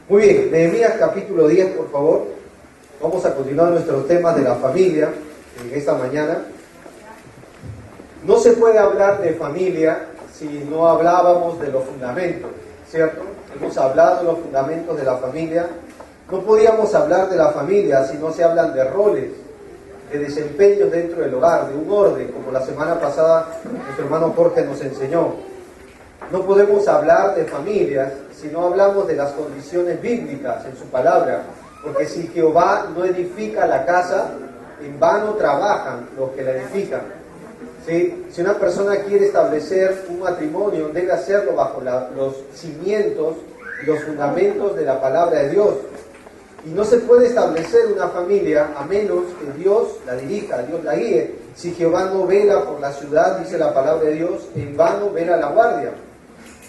Muy bien, Nehemías capítulo 10, por favor. Vamos a continuar nuestros temas de la familia en esta mañana. No se puede hablar de familia si no hablábamos de los fundamentos, ¿cierto? Hemos hablado de los fundamentos de la familia. No podíamos hablar de la familia si no se hablan de roles, de desempeños dentro del hogar, de un orden, como la semana pasada nuestro hermano Jorge nos enseñó. No podemos hablar de familias si no hablamos de las condiciones bíblicas en su palabra, porque si Jehová no edifica la casa, en vano trabajan los que la edifican. ¿Sí? Si una persona quiere establecer un matrimonio, debe hacerlo bajo los cimientos y los fundamentos de la palabra de Dios. Y no se puede establecer una familia a menos que Dios la dirija, Dios la guíe. Si Jehová no vela por la ciudad, dice la palabra de Dios, en vano vela la guardia.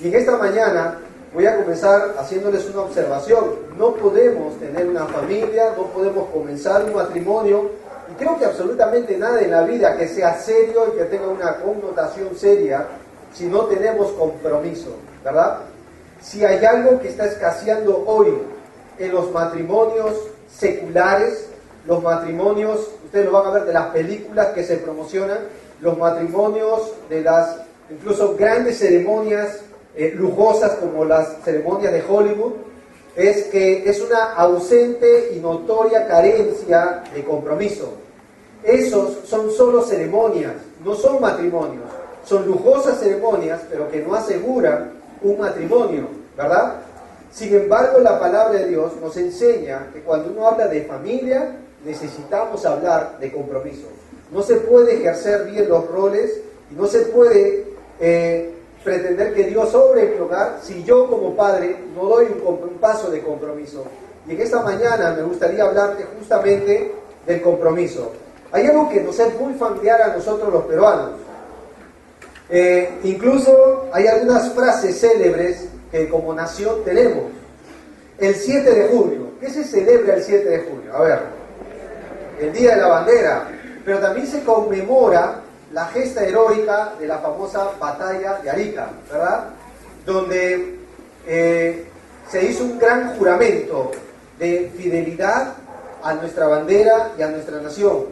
Y en esta mañana voy a comenzar haciéndoles una observación. No podemos tener una familia, no podemos comenzar un matrimonio, y creo que absolutamente nada en la vida que sea serio y que tenga una connotación seria si no tenemos compromiso, ¿verdad? Si hay algo que está escaseando hoy en los matrimonios seculares, los matrimonios, ustedes lo van a ver de las películas que se promocionan, los matrimonios de las incluso grandes ceremonias lujosas como las ceremonias de Hollywood, es que es una ausente y notoria carencia de compromiso. Esos son solo ceremonias, no son matrimonios, son lujosas ceremonias, pero que no aseguran un matrimonio, ¿verdad? Sin embargo, la palabra de Dios nos enseña que cuando uno habla de familia, necesitamos hablar de compromiso. No se puede ejercer bien los roles y no se puede pretender que Dios sobre el hogar si yo como padre no doy un paso de compromiso. Y en esta mañana me gustaría hablarte justamente del compromiso. Hay algo que nos es muy familiar a nosotros los peruanos. Incluso hay algunas frases célebres que como nación tenemos. El 7 de junio. ¿Qué se celebra el 7 de junio? A ver, el Día de la Bandera. Pero también se conmemora la gesta heroica de la famosa batalla de Arica, ¿verdad? Donde se hizo un gran juramento de fidelidad a nuestra bandera y a nuestra nación,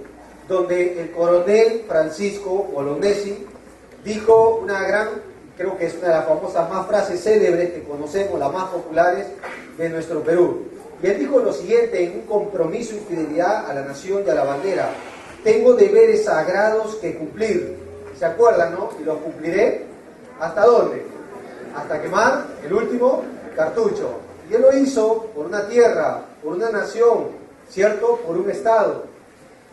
donde el coronel Francisco Bolognesi dijo una gran, creo que es una de las famosas más frases célebres que conocemos, las más populares de nuestro Perú. Y él dijo lo siguiente en un compromiso y fidelidad a la nación y a la bandera: tengo deberes sagrados que cumplir. ¿Se acuerdan, no? Y los cumpliré. ¿Hasta dónde? Hasta quemar el último cartucho. Y él lo hizo por una tierra, por una nación, ¿cierto? Por un Estado.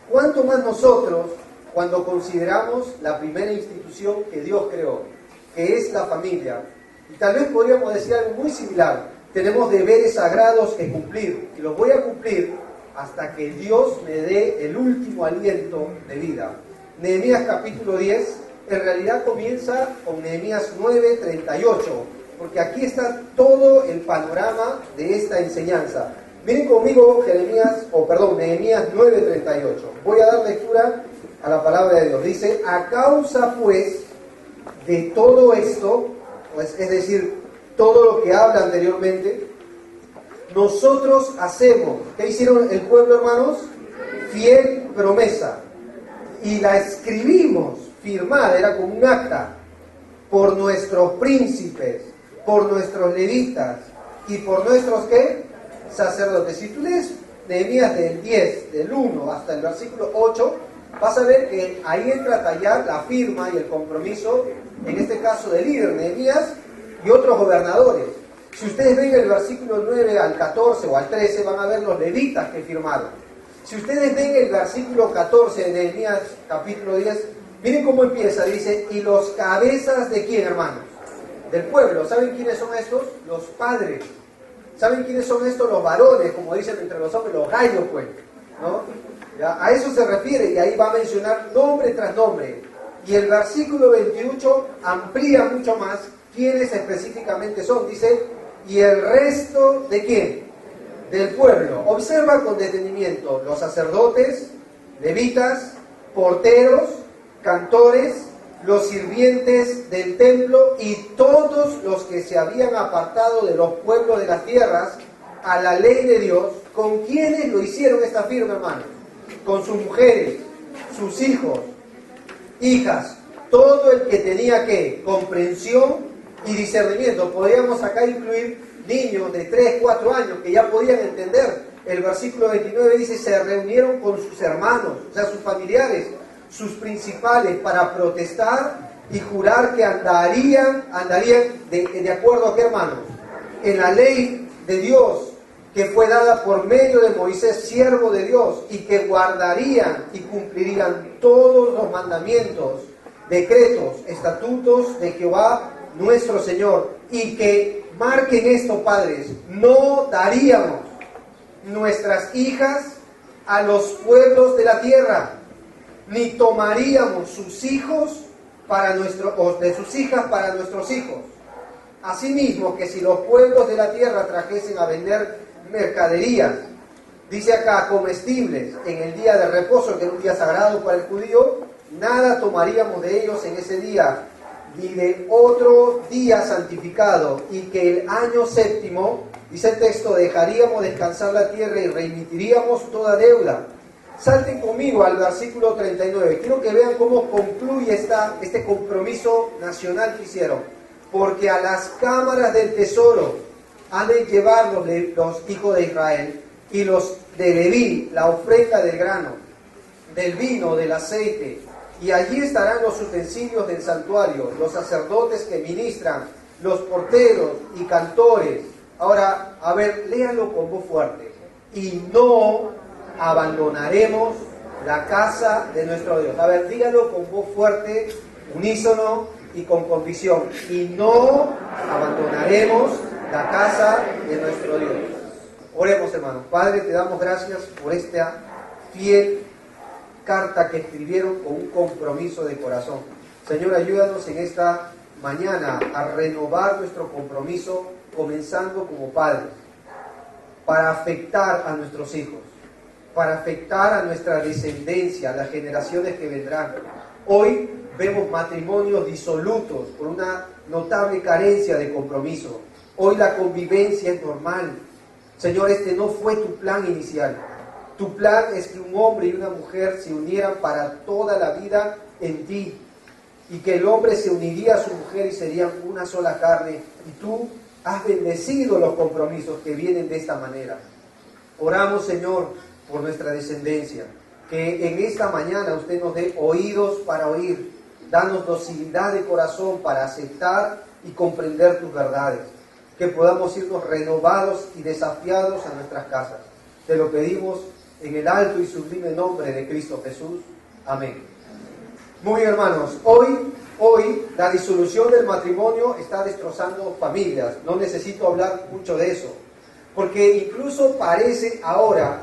¿Cuánto más nosotros cuando consideramos la primera institución que Dios creó, que es la familia? Y tal vez podríamos decir algo muy similar. Tenemos deberes sagrados que cumplir, y los voy a cumplir hasta que Dios me dé el último aliento de vida. Nehemías capítulo 10, en realidad comienza con Nehemías 9:38, porque aquí está todo el panorama de esta enseñanza. Miren conmigo Nehemías 9:38. Voy a dar lectura a la palabra de Dios. Dice: a causa pues de todo esto, pues, es decir, todo lo que habla anteriormente, nosotros hacemos, ¿qué hicieron el pueblo, hermanos? Fiel promesa. Y la escribimos, firmada, era como un acta, por nuestros príncipes, por nuestros levitas y por nuestros, ¿qué? Sacerdotes. Si tú lees Nehemías del 10, del 1 hasta el versículo 8, vas a ver que ahí entra a tallar la firma y el compromiso, en este caso del líder Nehemías y otros gobernadores. Si ustedes ven el versículo 9 al 14 o al 13, van a ver los levitas que firmaron. Si ustedes ven el versículo 14 de Nehemías capítulo 10, miren cómo empieza. Dice: y los cabezas de quién, hermanos? Del pueblo. ¿Saben quiénes son estos? Los padres. ¿Saben quiénes son estos? Los varones, como dicen entre los hombres, los gallos, pues, ¿no? ¿Ya? A eso se refiere, y ahí va a mencionar nombre tras nombre. Y el versículo 28 amplía mucho más quiénes específicamente son. Dice: y el resto ¿de quién? Del pueblo. Observa con detenimiento: los sacerdotes, levitas, porteros, cantores, los sirvientes del templo y todos los que se habían apartado de los pueblos de las tierras a la ley de Dios, ¿con quiénes lo hicieron esta firma, hermanos? Con sus mujeres, sus hijos, hijas, todo el que tenía que comprensión y discernimiento. Podríamos acá incluir niños de 3, 4 años que ya podían entender. El versículo 29 dice, se reunieron con sus hermanos, o sea, sus familiares, sus principales, para protestar y jurar que andarían de acuerdo a qué, hermanos, en la ley de Dios que fue dada por medio de Moisés, siervo de Dios, y que guardarían y cumplirían todos los mandamientos, decretos, estatutos de Jehová nuestro Señor, y que marquen esto, padres, no daríamos nuestras hijas a los pueblos de la tierra, ni tomaríamos sus hijos de sus hijas para nuestros hijos. Asimismo, que si los pueblos de la tierra trajesen a vender mercaderías, dice acá, comestibles, en el día de reposo, que era un día sagrado para el judío, nada tomaríamos de ellos en ese día, ni de otro día santificado, y que el año séptimo, dice el texto, dejaríamos descansar la tierra y remitiríamos toda deuda. Salten conmigo al versículo 39. Quiero que vean cómo concluye este compromiso nacional que hicieron. Porque a las cámaras del tesoro han de llevar los hijos de Israel y los de Leví, la ofrenda del grano, del vino, del aceite. Y allí estarán los utensilios del santuario, los sacerdotes que ministran, los porteros y cantores. Ahora, a ver, léanlo con voz fuerte. Y no abandonaremos la casa de nuestro Dios. A ver, díganlo con voz fuerte, unísono y con convicción. Y no abandonaremos la casa de nuestro Dios. Oremos, hermanos. Padre, te damos gracias por esta fiel carta que escribieron con un compromiso de corazón. Señor, ayúdanos en esta mañana a renovar nuestro compromiso, comenzando como padres, para afectar a nuestros hijos, para afectar a nuestra descendencia, a las generaciones que vendrán. Hoy vemos matrimonios disolutos por una notable carencia de compromiso. Hoy la convivencia es normal. Señor, este no fue tu plan inicial. Tu plan es que un hombre y una mujer se unieran para toda la vida en ti, y que el hombre se uniría a su mujer y serían una sola carne. Y tú has bendecido los compromisos que vienen de esta manera. Oramos, Señor, por nuestra descendencia, que en esta mañana usted nos dé oídos para oír, danos docilidad de corazón para aceptar y comprender tus verdades, que podamos irnos renovados y desafiados a nuestras casas. Te lo pedimos en el alto y sublime nombre de Cristo Jesús. Amén. Muy bien, hermanos, hoy la disolución del matrimonio está destrozando familias. No necesito hablar mucho de eso, porque incluso parece ahora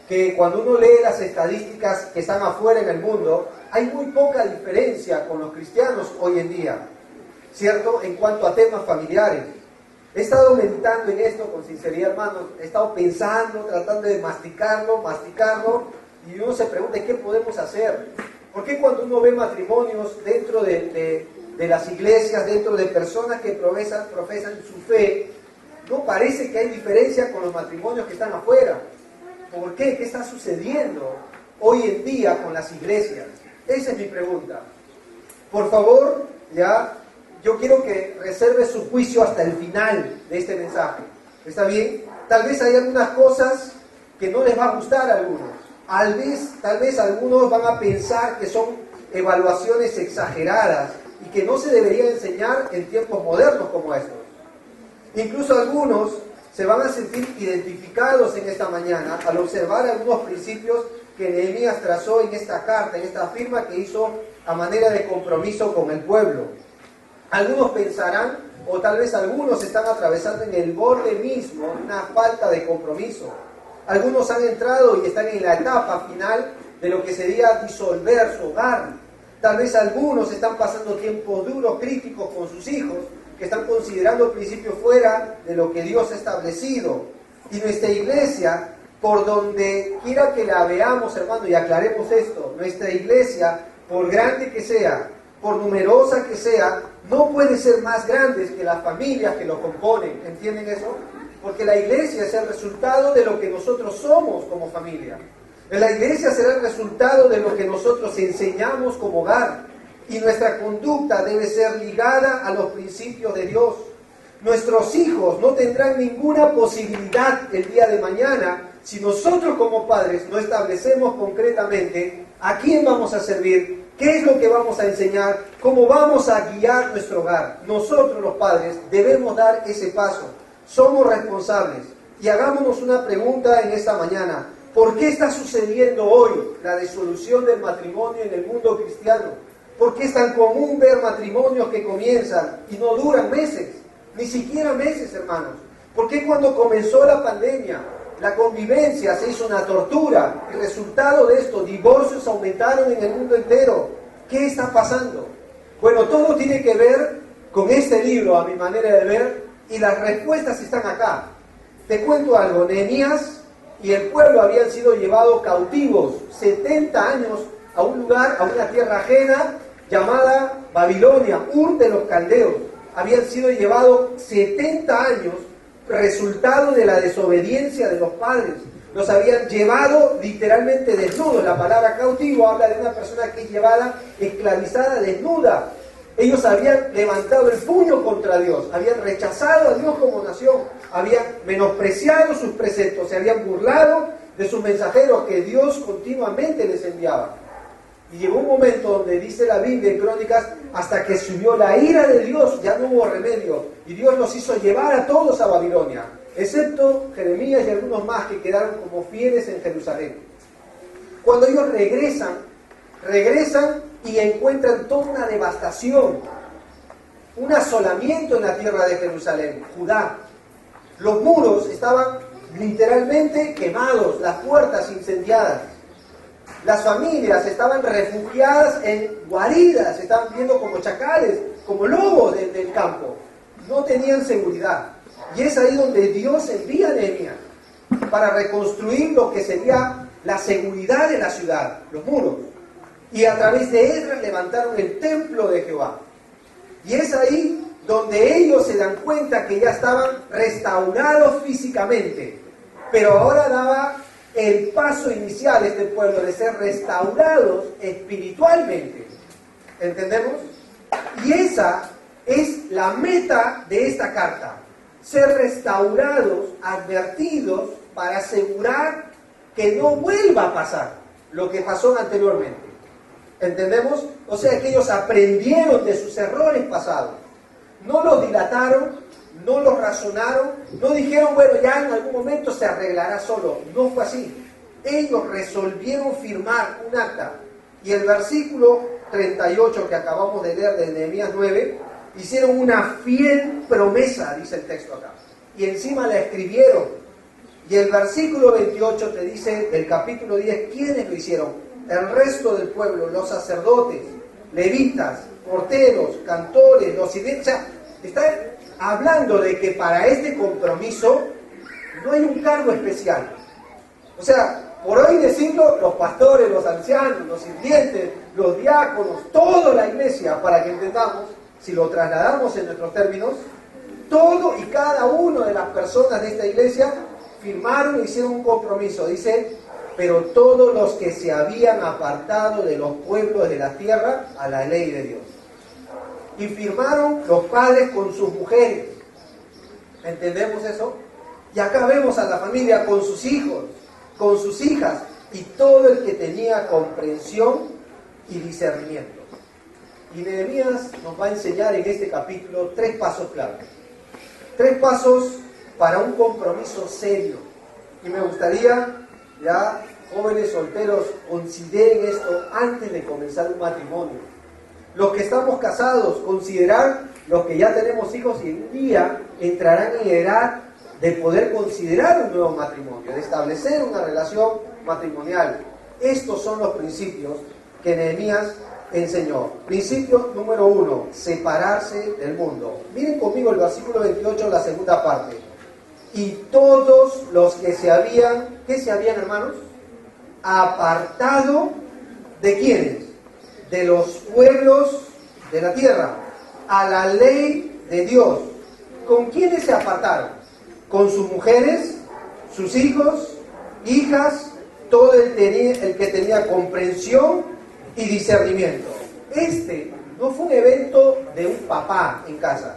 que cuando uno lee las estadísticas que están afuera en el mundo, hay muy poca diferencia con los cristianos hoy en día, ¿cierto? En cuanto a temas familiares. He estado meditando en esto con sinceridad, hermanos. He estado pensando, tratando de masticarlo, y uno se pregunta, ¿qué podemos hacer? ¿Por qué cuando uno ve matrimonios dentro de las iglesias, dentro de personas que profesan su fe, no parece que hay diferencia con los matrimonios que están afuera? ¿Por qué? ¿Qué está sucediendo hoy en día con las iglesias? Esa es mi pregunta. Por favor, yo quiero que reserve su juicio hasta el final de este mensaje. ¿Está bien? Tal vez hay algunas cosas que no les va a gustar a algunos. Tal vez algunos van a pensar que son evaluaciones exageradas y que no se debería enseñar en tiempos modernos como estos. Incluso algunos se van a sentir identificados en esta mañana al observar algunos principios que Nehemías trazó en esta carta, en esta firma que hizo a manera de compromiso con el pueblo. Algunos pensarán, o tal vez algunos están atravesando en el borde mismo una falta de compromiso. Algunos han entrado y están en la etapa final de lo que sería disolver su hogar. Tal vez algunos están pasando tiempos duros, críticos con sus hijos, que están considerando principios fuera de lo que Dios ha establecido. Y nuestra iglesia, por donde quiera que la veamos, hermano, y aclaremos esto, nuestra iglesia, por grande que sea, por numerosa que sea, no puede ser más grande que las familias que lo componen. ¿Entienden eso? porque la iglesia es el resultado de lo que nosotros somos como familia. La iglesia será el resultado de lo que nosotros enseñamos como hogar. Y nuestra conducta debe ser ligada a los principios de Dios. Nuestros hijos no tendrán ninguna posibilidad el día de mañana si nosotros como padres no establecemos concretamente a quién vamos a servir, qué es lo que vamos a enseñar, cómo vamos a guiar nuestro hogar. Nosotros los padres debemos dar ese paso. Somos responsables. Y hagámonos una pregunta en esta mañana. ¿Por qué está sucediendo hoy la disolución del matrimonio en el mundo cristiano? ¿Por qué es tan común ver matrimonios que comienzan y no duran meses? Ni siquiera meses, hermanos. ¿Por qué cuando comenzó la pandemia, la convivencia se hizo una tortura? El resultado de esto, divorcios aumentaron en el mundo entero. ¿Qué está pasando? Bueno, todo tiene que ver con este libro, a mi manera de ver, y las respuestas están acá. Te cuento algo, Nehemías y el pueblo habían sido llevados cautivos 70 años a un lugar, a una tierra ajena llamada Babilonia, Ur de los Caldeos. Habían sido llevados 70 años, resultado de la desobediencia de los padres. Los habían llevado literalmente desnudos. La palabra cautivo habla de una persona que es llevada, esclavizada, desnuda. Ellos habían levantado el puño contra Dios, habían rechazado a Dios como nación, habían menospreciado sus preceptos, se habían burlado de sus mensajeros que Dios continuamente les enviaba. Y llegó un momento donde dice la Biblia en Crónicas, hasta que subió la ira de Dios, ya no hubo remedio, y Dios los hizo llevar a todos a Babilonia, excepto Jeremías y algunos más que quedaron como fieles en Jerusalén. Cuando ellos regresan y encuentran toda una devastación, un asolamiento en la tierra de Jerusalén, Judá. Los muros estaban literalmente quemados, las puertas incendiadas. Las familias estaban refugiadas en guaridas, se estaban viendo como chacales, como lobos del campo. No tenían seguridad. Y es ahí donde Dios envía a Nehemías para reconstruir lo que sería la seguridad de la ciudad, los muros. Y a través de Esdras levantaron el templo de Jehová. Y es ahí donde ellos se dan cuenta que ya estaban restaurados físicamente. Pero ahora daba el paso inicial este pueblo de ser restaurados espiritualmente. ¿Entendemos? Y esa es la meta de esta carta. Ser restaurados, advertidos, para asegurar que no vuelva a pasar lo que pasó anteriormente. ¿Entendemos? O sea que ellos aprendieron de sus errores pasados. No los dilataron, no los razonaron, no dijeron, bueno, ya en algún momento se arreglará solo. No fue así. Ellos resolvieron firmar un acta. Y el versículo 38 que acabamos de leer de Nehemías 9, hicieron una fiel promesa, dice el texto acá. Y encima la escribieron. Y el versículo 28 te dice, del capítulo 10, ¿quiénes lo hicieron? El resto del pueblo, los sacerdotes, levitas, porteros, cantores, los sirvientes. O sea, está hablando de que para este compromiso no hay un cargo especial. O sea, por hoy decirlo, los pastores, los ancianos, los sirvientes, los diáconos, toda la iglesia, para que entendamos, si lo trasladamos en nuestros términos, todo y cada una de las personas de esta iglesia firmaron e hicieron un compromiso. Dice, pero todos los que se habían apartado de los pueblos de la tierra a la ley de Dios. Y firmaron los padres con sus mujeres. ¿Entendemos eso? Y acá vemos a la familia con sus hijos, con sus hijas, y todo el que tenía comprensión y discernimiento. Y Nehemías nos va a enseñar en este capítulo 3 pasos claves. 3 pasos para un compromiso serio. Y me gustaría, ya jóvenes solteros, consideren esto antes de comenzar un matrimonio. Los que estamos casados, considerar los que ya tenemos hijos y un día entrarán en edad de poder considerar un nuevo matrimonio, de establecer una relación matrimonial. Estos son los principios que Nehemías enseñó. Principio número 1, separarse del mundo. Miren conmigo el versículo 28, la segunda parte. Y todos los que se habían, ¿qué se habían, hermanos? Apartado, ¿de quiénes? De los pueblos de la tierra, a la ley de Dios. ¿Con quiénes se apartaron? con sus mujeres, sus hijos, hijas, todo el que tenía comprensión y discernimiento. Este no fue un evento de un papá en casa.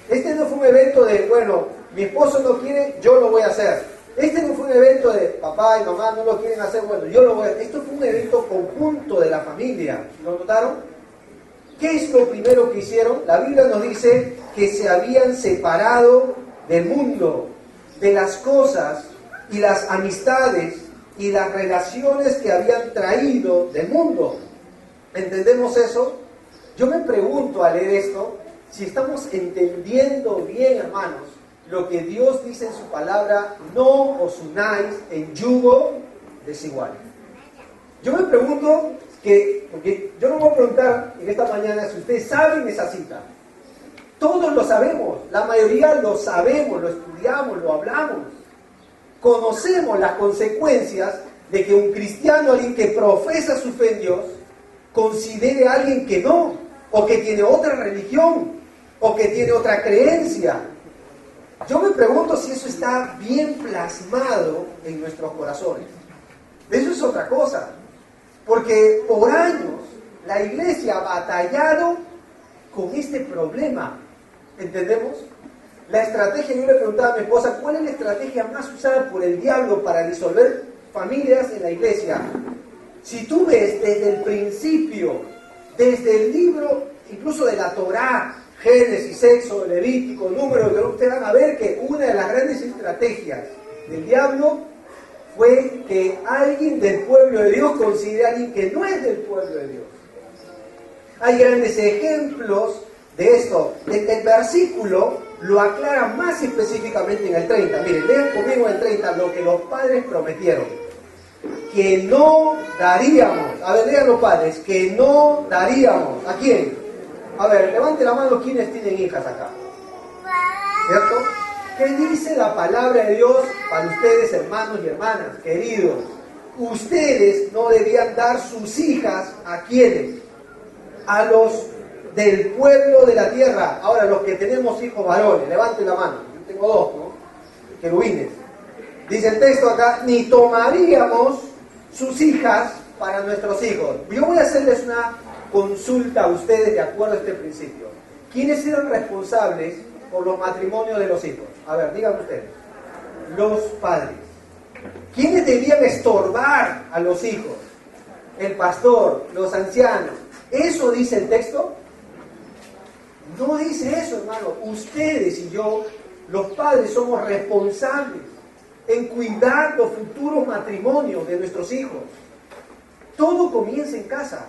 Este no fue un evento de, bueno, mi esposo no quiere, yo lo voy a hacer. Este no fue un evento de papá y mamá no lo quieren hacer, bueno, yo lo voy a hacer. Esto fue un evento conjunto de la familia. ¿Lo notaron? ¿Qué es lo primero que hicieron? La Biblia nos dice que se habían separado del mundo, de las cosas y las amistades y las relaciones que habían traído del mundo. ¿Entendemos eso? Yo me pregunto al leer esto, si estamos entendiendo bien, hermanos, lo que Dios dice en su palabra, no os unáis en yugo desigual. Yo me pregunto, porque yo no voy a preguntar en esta mañana si ustedes saben esa cita. Todos lo sabemos, la mayoría lo sabemos, lo estudiamos, lo hablamos. Conocemos las consecuencias de que un cristiano, alguien que profesa su fe en Dios, considere a alguien que no, o que tiene otra religión, o que tiene otra creencia. Yo me pregunto si eso está bien plasmado en nuestros corazones. Eso es otra cosa, porque por años la iglesia ha batallado con este problema. ¿Entendemos? La estrategia, yo le preguntaba a mi esposa, ¿cuál es la estrategia más usada por el diablo para disolver familias en la iglesia? Si tú ves desde el principio, desde el libro, incluso de la Torá, Génesis, Éxodo, Levítico, Números, ustedes van a ver que una de las grandes estrategias del diablo fue que alguien del pueblo de Dios considere a alguien que no es del pueblo de Dios. Hay grandes ejemplos de esto. El versículo lo aclara más específicamente en el 30. Miren, lean conmigo el 30 lo que los padres prometieron. Que no daríamos. A ver, lean los padres. Que no daríamos. ¿A quién? A ver, levante la mano quienes tienen hijas acá. ¿Cierto? ¿Qué dice la palabra de Dios para ustedes, hermanos y hermanas, queridos? Ustedes no debían dar sus hijas ¿a quiénes? A los del pueblo de la tierra. Ahora, los que tenemos hijos varones, levanten la mano. Yo tengo dos, ¿no? Querubines. Dice el texto acá, ni tomaríamos sus hijas para nuestros hijos. Yo voy a hacerles una consulta a ustedes de acuerdo a este principio. ¿Quiénes eran responsables por los matrimonios de los hijos? A ver, díganme ustedes. Los padres. ¿Quiénes debían estorbar a los hijos? El pastor, los ancianos. ¿Eso dice el texto? No dice eso, hermano. Ustedes y yo, los padres, somos responsables en cuidar los futuros matrimonios de nuestros hijos. Todo comienza en casa.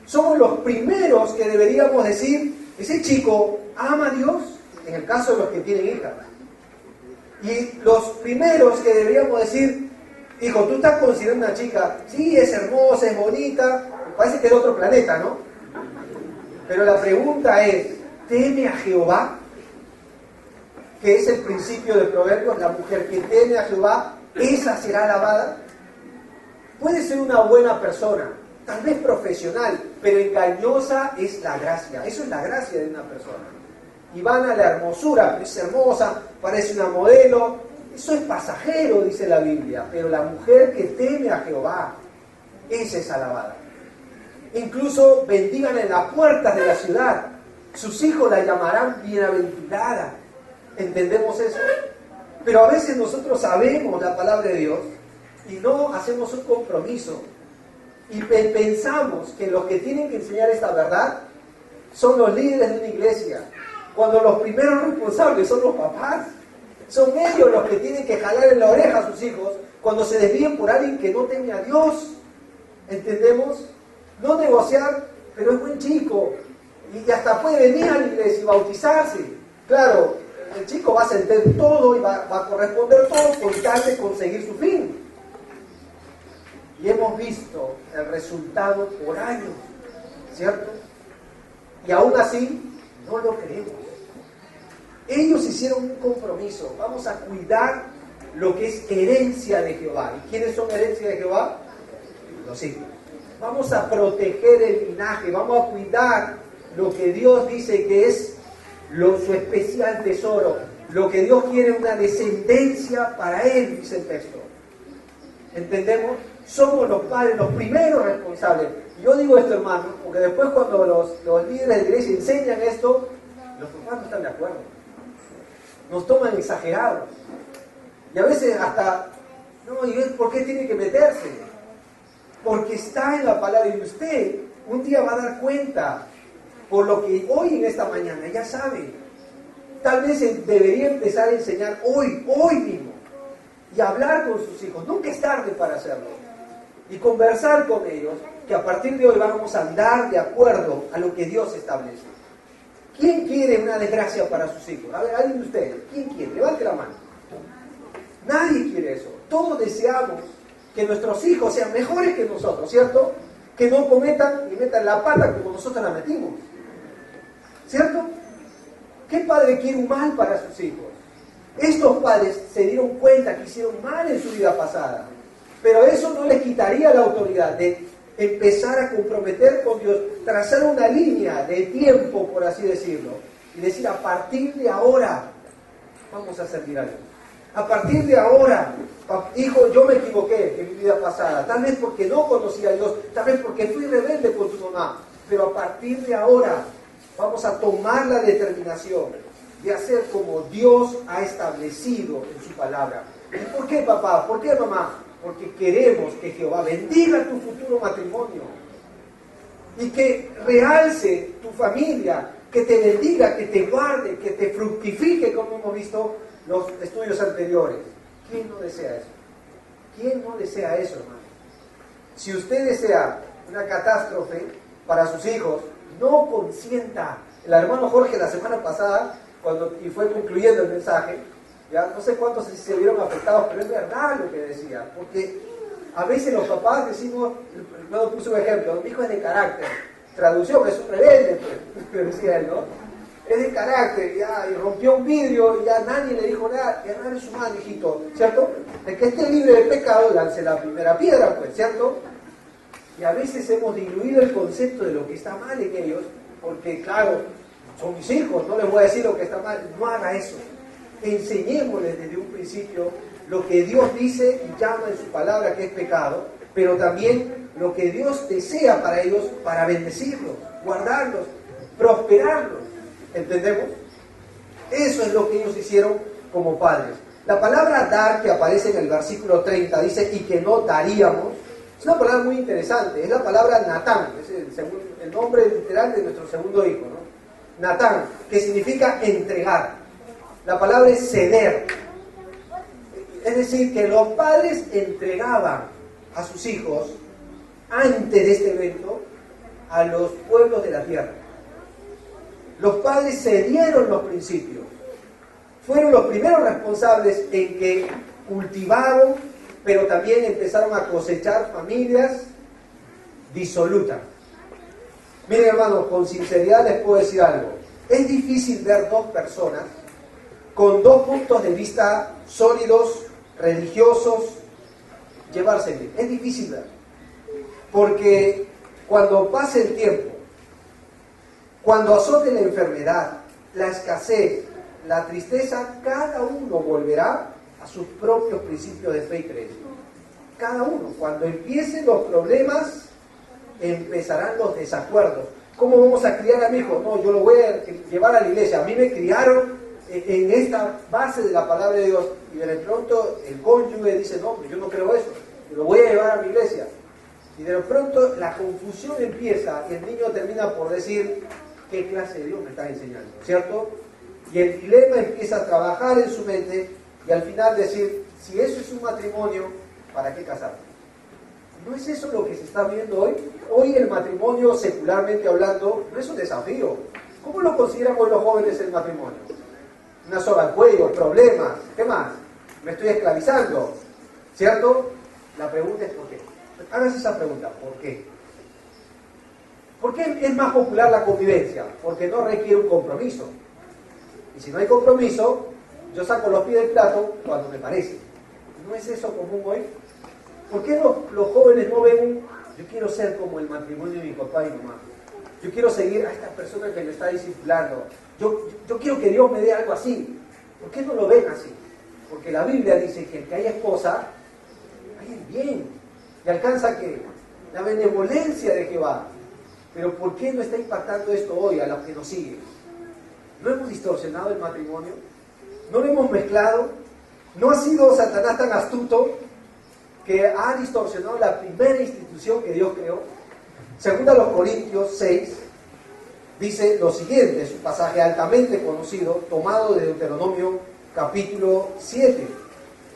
Somos los primeros que deberíamos decir, ese chico ama a Dios, en el caso de los que tienen hijas. Y los primeros que deberíamos decir, hijo, tú estás considerando una chica, sí, es hermosa, es bonita, parece que es de otro planeta, ¿no? Pero la pregunta es, ¿teme a Jehová? Que es el principio de Proverbios, la mujer que teme a Jehová, esa será alabada. Puede ser una buena persona, tal vez profesional, pero engañosa es la gracia. Eso es la gracia de una persona. Y van a la hermosura, es hermosa, parece una modelo. Eso es pasajero, dice la Biblia. Pero la mujer que teme a Jehová, esa es alabada. Incluso bendigan en las puertas de la ciudad. Sus hijos la llamarán bienaventurada. ¿Entendemos eso? Pero a veces nosotros sabemos la palabra de Dios y no hacemos un compromiso. Y pensamos que los que tienen que enseñar esta verdad son los líderes de una iglesia, cuando los primeros responsables son los papás. Son ellos los que tienen que jalar en la oreja a sus hijos cuando se desvíen por alguien que no teme a Dios. ¿Entendemos? No negociar, pero es buen chico y hasta puede venir a la iglesia y bautizarse. Claro, el chico va a sentir todo y va a corresponder todo con tal de conseguir su fin. Y hemos visto el resultado por años, ¿cierto? Y aún así, no lo creemos. Ellos hicieron un compromiso. Vamos a cuidar lo que es herencia de Jehová. ¿Y quiénes son herencia de Jehová? Los hijos. Vamos a proteger el linaje. Vamos a cuidar lo que Dios dice que es su especial tesoro. Lo que Dios quiere es una descendencia para Él, dice el texto. ¿Entendemos? Somos los padres, los primeros responsables. Y yo digo esto, hermano, porque después cuando los líderes de la iglesia enseñan esto, los papás no están de acuerdo. Nos toman exagerados. Y a veces hasta, no, ¿y por qué tiene que meterse? Porque está en la palabra y usted un día va a dar cuenta por lo que hoy en esta mañana ya sabe. Tal vez debería empezar a enseñar hoy mismo y hablar con sus hijos. Nunca es tarde para hacerlo. Y conversar con ellos, que a partir de hoy vamos a andar de acuerdo a lo que Dios establece. ¿Quién quiere una desgracia para sus hijos? A ver, alguien de ustedes, ¿quién quiere? Levante la mano. Nadie quiere eso. Todos deseamos que nuestros hijos sean mejores que nosotros, ¿cierto? Que no cometan y metan la pata como nosotros la metimos. ¿Cierto? ¿Qué padre quiere un mal para sus hijos? Estos padres se dieron cuenta que hicieron mal en su vida pasada, pero eso no les quitaría la autoridad de empezar a comprometer con Dios, trazar una línea de tiempo, por así decirlo, y decir, a partir de ahora vamos a servir a Dios. A partir de ahora, hijo, yo me equivoqué en mi vida pasada, tal vez porque no conocí a Dios, tal vez porque fui rebelde con tu mamá, pero a partir de ahora vamos a tomar la determinación de hacer como Dios ha establecido en su palabra. ¿Y por qué, papá? ¿Por qué, mamá? Porque queremos que Jehová bendiga tu futuro matrimonio y que realce tu familia, que te bendiga, que te guarde, que te fructifique, como hemos visto los estudios anteriores. ¿Quién no desea eso? ¿Quién no desea eso, hermano? Si usted desea una catástrofe para sus hijos, no consienta. El hermano Jorge la semana pasada, y fue concluyendo el mensaje, ya no sé cuántos se vieron afectados, pero es verdad lo que decía, porque a veces los papás decimos, no puse un ejemplo, mi hijo es de carácter, traducción, es un rebelde, pues, decía él, ¿no? Es de carácter, ya, y rompió un vidrio, y ya nadie le dijo nada, errar es humano, hijito, ¿cierto? El que esté libre de pecado, lance la primera piedra, pues, ¿cierto? Y a veces hemos diluido el concepto de lo que está mal en ellos, porque claro, son mis hijos, no les voy a decir lo que está mal, no haga eso. Enseñémosles desde un principio lo que Dios dice y llama en su palabra que es pecado, pero también lo que Dios desea para ellos, para bendecirlos, guardarlos, prosperarlos. ¿Entendemos? Eso es lo que ellos hicieron como padres. La palabra dar que aparece en el versículo 30 dice, y que no daríamos, es una palabra muy interesante, es la palabra Natán, es el nombre literal de nuestro segundo hijo, ¿no? Natán, que significa entregar. La palabra es ceder. Es decir, que los padres entregaban a sus hijos, antes de este evento, a los pueblos de la tierra. Los padres cedieron los principios. Fueron los primeros responsables en que cultivaron, pero también empezaron a cosechar familias disolutas. Miren, hermanos, con sinceridad les puedo decir algo. Es difícil ver dos personas con dos puntos de vista sólidos, religiosos, llevarse bien. Es difícil ver. Porque cuando pase el tiempo, cuando azote la enfermedad, la escasez, la tristeza, cada uno volverá a sus propios principios de fe y creencia. Cada uno. Cuando empiecen los problemas, empezarán los desacuerdos. ¿Cómo vamos a criar a mi hijo? No, yo lo voy a llevar a la iglesia. A mí me criaron en esta base de la palabra de Dios. Y de pronto el cónyuge dice, no, yo no creo eso. Lo voy a llevar a mi iglesia. Y de pronto la confusión empieza y el niño termina por decir, ¿qué clase de Dios me está enseñando? ¿Cierto? Y el dilema empieza a trabajar en su mente y al final decir, si eso es un matrimonio, ¿para qué casarme? ¿No es eso lo que se está viendo hoy? Hoy el matrimonio, secularmente hablando, no es un desafío. ¿Cómo lo consideran hoy los jóvenes el matrimonio? Una soga al cuello, problemas, ¿qué más? Me estoy esclavizando, ¿cierto? La pregunta es ¿por qué? Háganse esa pregunta, ¿por qué? ¿Por qué es más popular la convivencia? Porque no requiere un compromiso. Y si no hay compromiso, yo saco los pies del plato cuando me parece. ¿No es eso común hoy? ¿Por qué los jóvenes no ven yo quiero ser como el matrimonio de mi papá y mamá? Yo quiero seguir a esta persona que me está discipulando. Yo quiero que Dios me dé algo así. ¿Por qué no lo ven así? Porque la Biblia dice que el que hay esposa, hay el bien, y alcanza que la benevolencia de Jehová. Pero ¿por qué no está impactando esto hoy a los que nos siguen? ¿No hemos distorsionado el matrimonio? ¿No lo hemos mezclado? ¿No ha sido Satanás tan astuto que ha distorsionado la primera institución que Dios creó? Según a los Corintios 6, dice lo siguiente, es un pasaje altamente conocido, tomado de Deuteronomio capítulo 7.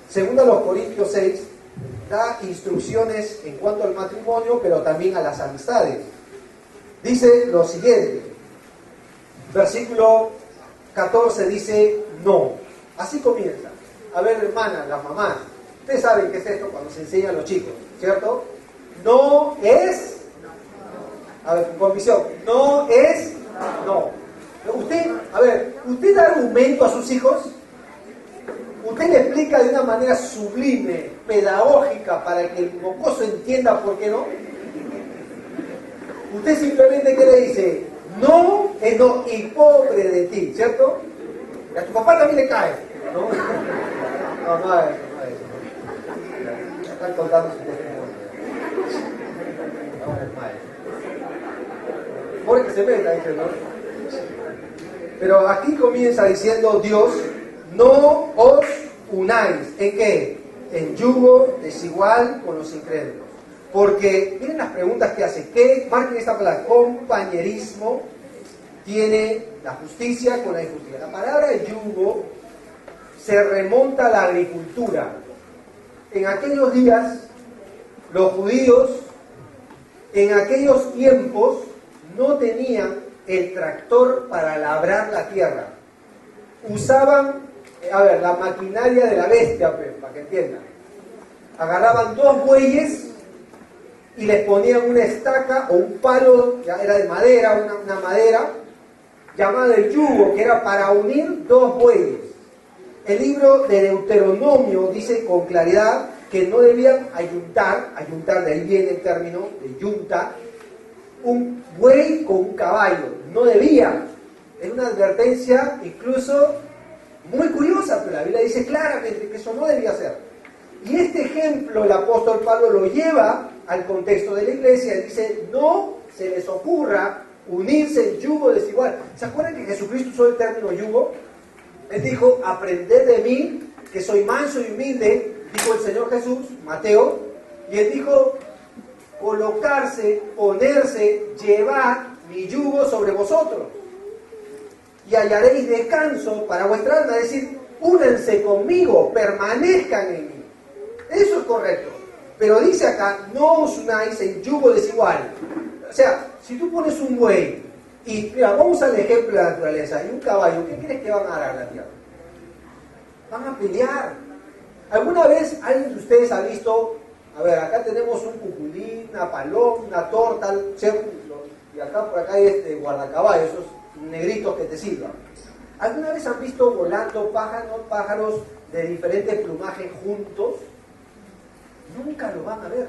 Según a los Corintios 6, da instrucciones en cuanto al matrimonio, pero también a las amistades. Dice lo siguiente, versículo 14 dice, no. Así comienza. A ver, hermanas, las mamás, ustedes saben qué es esto cuando se enseña a los chicos, ¿cierto? No es, a ver, con visión, no es, no. Usted, a ver, ¿usted da argumento a sus hijos? ¿Usted le explica de una manera sublime, pedagógica, para que el mocoso entienda por qué no? Usted simplemente, ¿qué le dice? No es no, y pobre de ti, ¿cierto? Y a tu papá también le cae, ¿no? No es eso. Están contando su testimonio. No es mal. Pobre que se meta, dice, ¿no? Pero aquí comienza diciendo Dios, no os unáis. ¿En qué? En yugo desigual con los incrédulos. Porque, miren las preguntas que hace. ¿Qué? Marquen esta palabra. Compañerismo tiene la justicia con la injusticia. La palabra yugo se remonta a la agricultura. En aquellos días, los judíos, en aquellos tiempos, no tenían el tractor para labrar la tierra. Usaban, la maquinaria de la bestia, pues, para que entiendan. Agarraban 2 bueyes y les ponían una estaca o un palo, ya era de madera, una madera, llamada el yugo, que era para unir 2 bueyes. El libro de Deuteronomio dice con claridad que no debían ayuntar, de ahí viene el término de yunta, un buey con un caballo, no debían. Es una advertencia incluso muy curiosa, pero la Biblia dice claramente que eso no debía ser. Y este ejemplo el apóstol Pablo lo lleva al contexto de la iglesia y dice, no se les ocurra unirse en yugo desigual. ¿Se acuerdan que Jesucristo usó el término yugo? Él dijo, aprended de mí, que soy manso y humilde, dijo el Señor Jesús, Mateo, y él dijo, colocarse, ponerse, llevar mi yugo sobre vosotros, y hallaréis descanso para vuestra alma, es decir, únanse conmigo, permanezcan en mí. Eso es correcto. Pero dice acá, no os unáis en yugo desigual. O sea, si tú pones un buey, y mira, vamos al ejemplo de la naturaleza, y un caballo, ¿qué crees que van a dar a la tierra? Van a pelear. ¿Alguna vez alguien de ustedes ha visto, a ver, acá tenemos un cuculín, una paloma, una torta, ¿cierto? Y acá por acá hay guardacaballos, esos negritos que te silban. ¿Alguna vez han visto volando pájaros de diferente plumaje juntos? Nunca lo van a ver.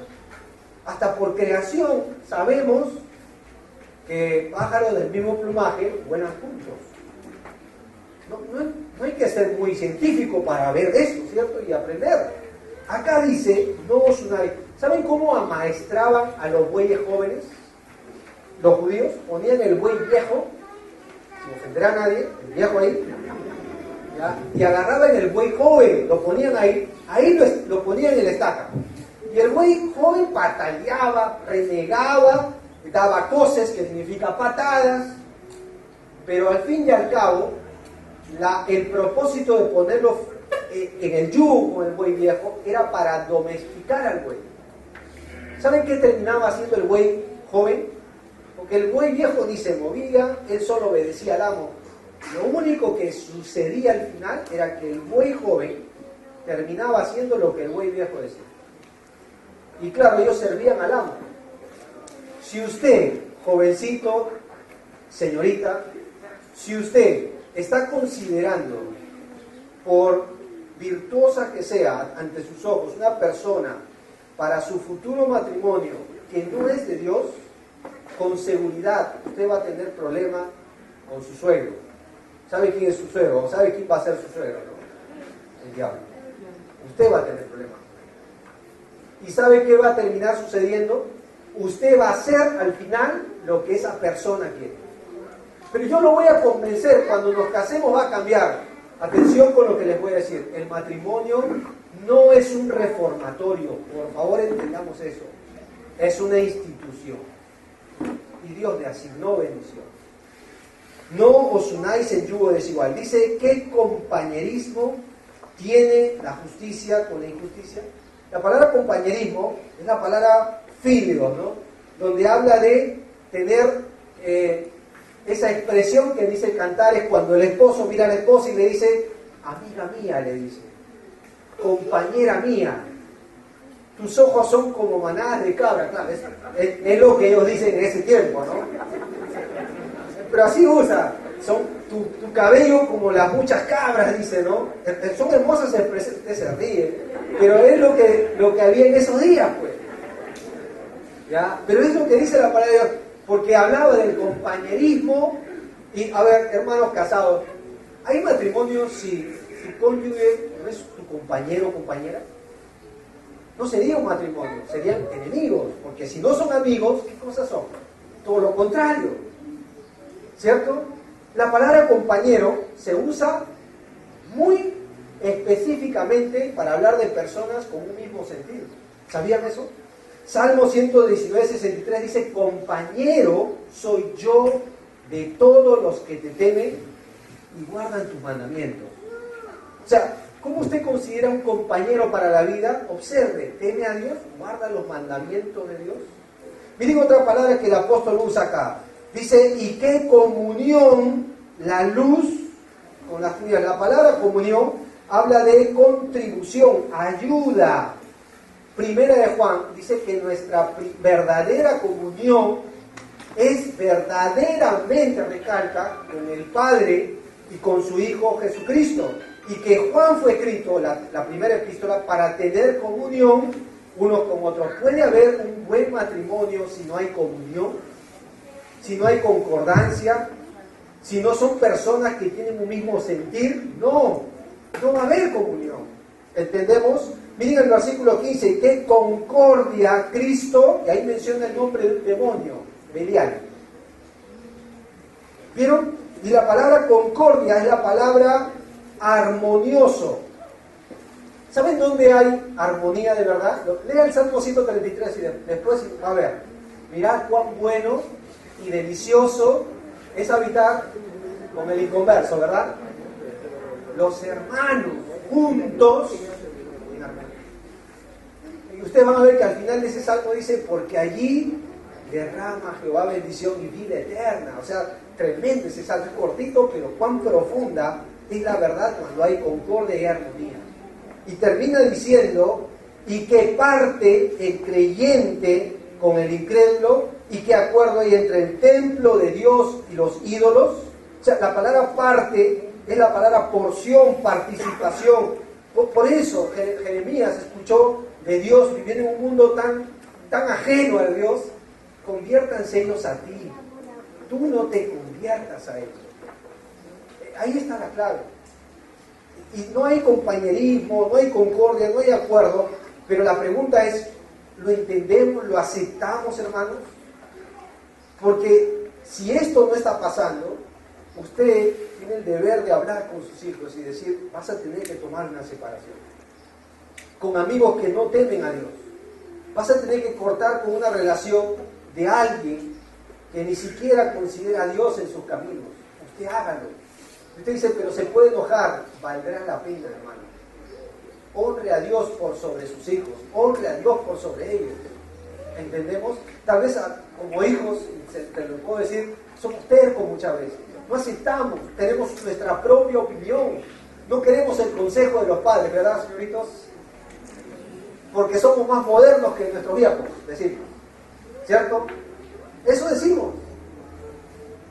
Hasta por creación sabemos que pájaros del mismo plumaje vuelan juntos. No hay que ser muy científico para ver eso, ¿cierto? Y aprender. Acá dice, no os unáis. ¿Saben cómo amaestraban a los bueyes jóvenes? Los judíos ponían el buey viejo, sin ofender a nadie, el viejo ahí, ¿ya? Y agarraban el buey joven, lo ponían ahí lo ponían en la estaca. Y el buey joven pataleaba, renegaba, daba coces, que significa patadas, pero al fin y al cabo, el propósito de ponerlo en el yugo, el buey viejo, era para domesticar al buey. ¿Saben qué terminaba haciendo el buey joven? Porque el buey viejo ni se movía, él solo obedecía al amo. Lo único que sucedía al final era que el buey joven terminaba haciendo lo que el buey viejo decía. Y claro, ellos servían al amo. Si usted, jovencito, señorita, si usted está considerando, por virtuosa que sea ante sus ojos, una persona para su futuro matrimonio que no es de Dios, con seguridad usted va a tener problema con su suegro. ¿Sabe quién es su suegro? ¿Sabe quién va a ser su suegro? ¿No? el diablo. Usted va a tener problemas. ¿Y sabe qué va a terminar sucediendo? Usted va a hacer al final lo que esa persona quiere. Pero yo lo voy a convencer, cuando nos casemos va a cambiar. Atención con lo que les voy a decir. El matrimonio no es un reformatorio. Por favor, entendamos eso. Es una institución. Y Dios le asignó bendición. No os unáis en yugo desigual. Dice, ¿qué compañerismo tiene la justicia con la injusticia? La palabra compañerismo es la palabra filio, ¿no? Donde habla de tener esa expresión que dice Cantares, cuando el esposo mira a la esposa y le dice, amiga mía, le dice, compañera mía, tus ojos son como manadas de cabra. Claro, es lo que ellos dicen en ese tiempo, ¿no? Pero así usa, son tu cabello como las muchas cabras, dice, ¿no? Son hermosas expresiones, usted se ríe, pero es lo que había en esos días, pues. ¿Ya? Pero es lo que dice la palabra de Dios, porque hablaba del compañerismo. Y, a ver, hermanos casados, ¿hay matrimonios si tu cónyuge no es tu compañero o compañera? No sería un matrimonio, serían enemigos, porque si no son amigos, ¿qué cosas son? Todo lo contrario. ¿Cierto? La palabra compañero se usa muy específicamente para hablar de personas con un mismo sentido. ¿Sabían eso? Salmo 119, 63 dice, compañero soy yo de todos los que te temen y guardan tus mandamientos. O sea, ¿cómo usted considera un compañero para la vida? Observe, teme a Dios, guarda los mandamientos de Dios. Miren otra palabra que el apóstol usa acá. Dice, ¿y qué comunión la luz con las tinieblas? La palabra comunión habla de contribución, ayuda. Primera de Juan dice que nuestra verdadera comunión es verdaderamente, recalca, con el Padre y con su Hijo Jesucristo. Y que Juan fue escrito, la primera epístola, para tener comunión unos con otros. ¿Puede haber un buen matrimonio si no hay comunión? Si no hay concordancia, si no son personas que tienen un mismo sentir, no va a haber comunión. ¿Entendemos? Miren el versículo 15, que concordia Cristo, y ahí menciona el nombre del demonio, Belial. ¿Vieron? Y la palabra concordia es la palabra armonioso. ¿Saben dónde hay armonía de verdad? Lea el Salmo 133 y después va a ver. Mirad cuán bueno y delicioso es habitar con el inconverso, ¿verdad? Los hermanos juntos en armonía. Y ustedes van a ver que al final de ese salmo dice, porque allí derrama Jehová bendición y vida eterna. O sea, tremendo ese salmo, es cortito, pero cuán profunda es la verdad cuando hay concordia y armonía. Y termina diciendo, y que parte el creyente con el incrédulo, y qué acuerdo hay entre el templo de Dios y los ídolos. O sea, la palabra parte es la palabra porción, participación. Por eso Jeremías escuchó de Dios viviendo en un mundo tan ajeno a Dios. Conviértanse ellos a ti. Tú no te conviertas a ellos. Ahí está la clave. Y no hay compañerismo, no hay concordia, no hay acuerdo. Pero la pregunta es, ¿lo entendemos, lo aceptamos, hermanos? Porque si esto no está pasando, usted tiene el deber de hablar con sus hijos y decir, vas a tener que tomar una separación. Con amigos que no temen a Dios. Vas a tener que cortar con una relación de alguien que ni siquiera considera a Dios en sus caminos. Usted hágalo. Usted dice, pero se puede enojar. Valdrá la pena, hermano. Honre a Dios por sobre sus hijos. Honre a Dios por sobre ellos. ¿Entendemos? Tal vez como hijos, te lo puedo decir, somos tercos muchas veces. No aceptamos, tenemos nuestra propia opinión. No queremos el consejo de los padres, ¿verdad, señoritos? Porque somos más modernos que nuestros viejos, decimos. ¿Cierto? Eso decimos.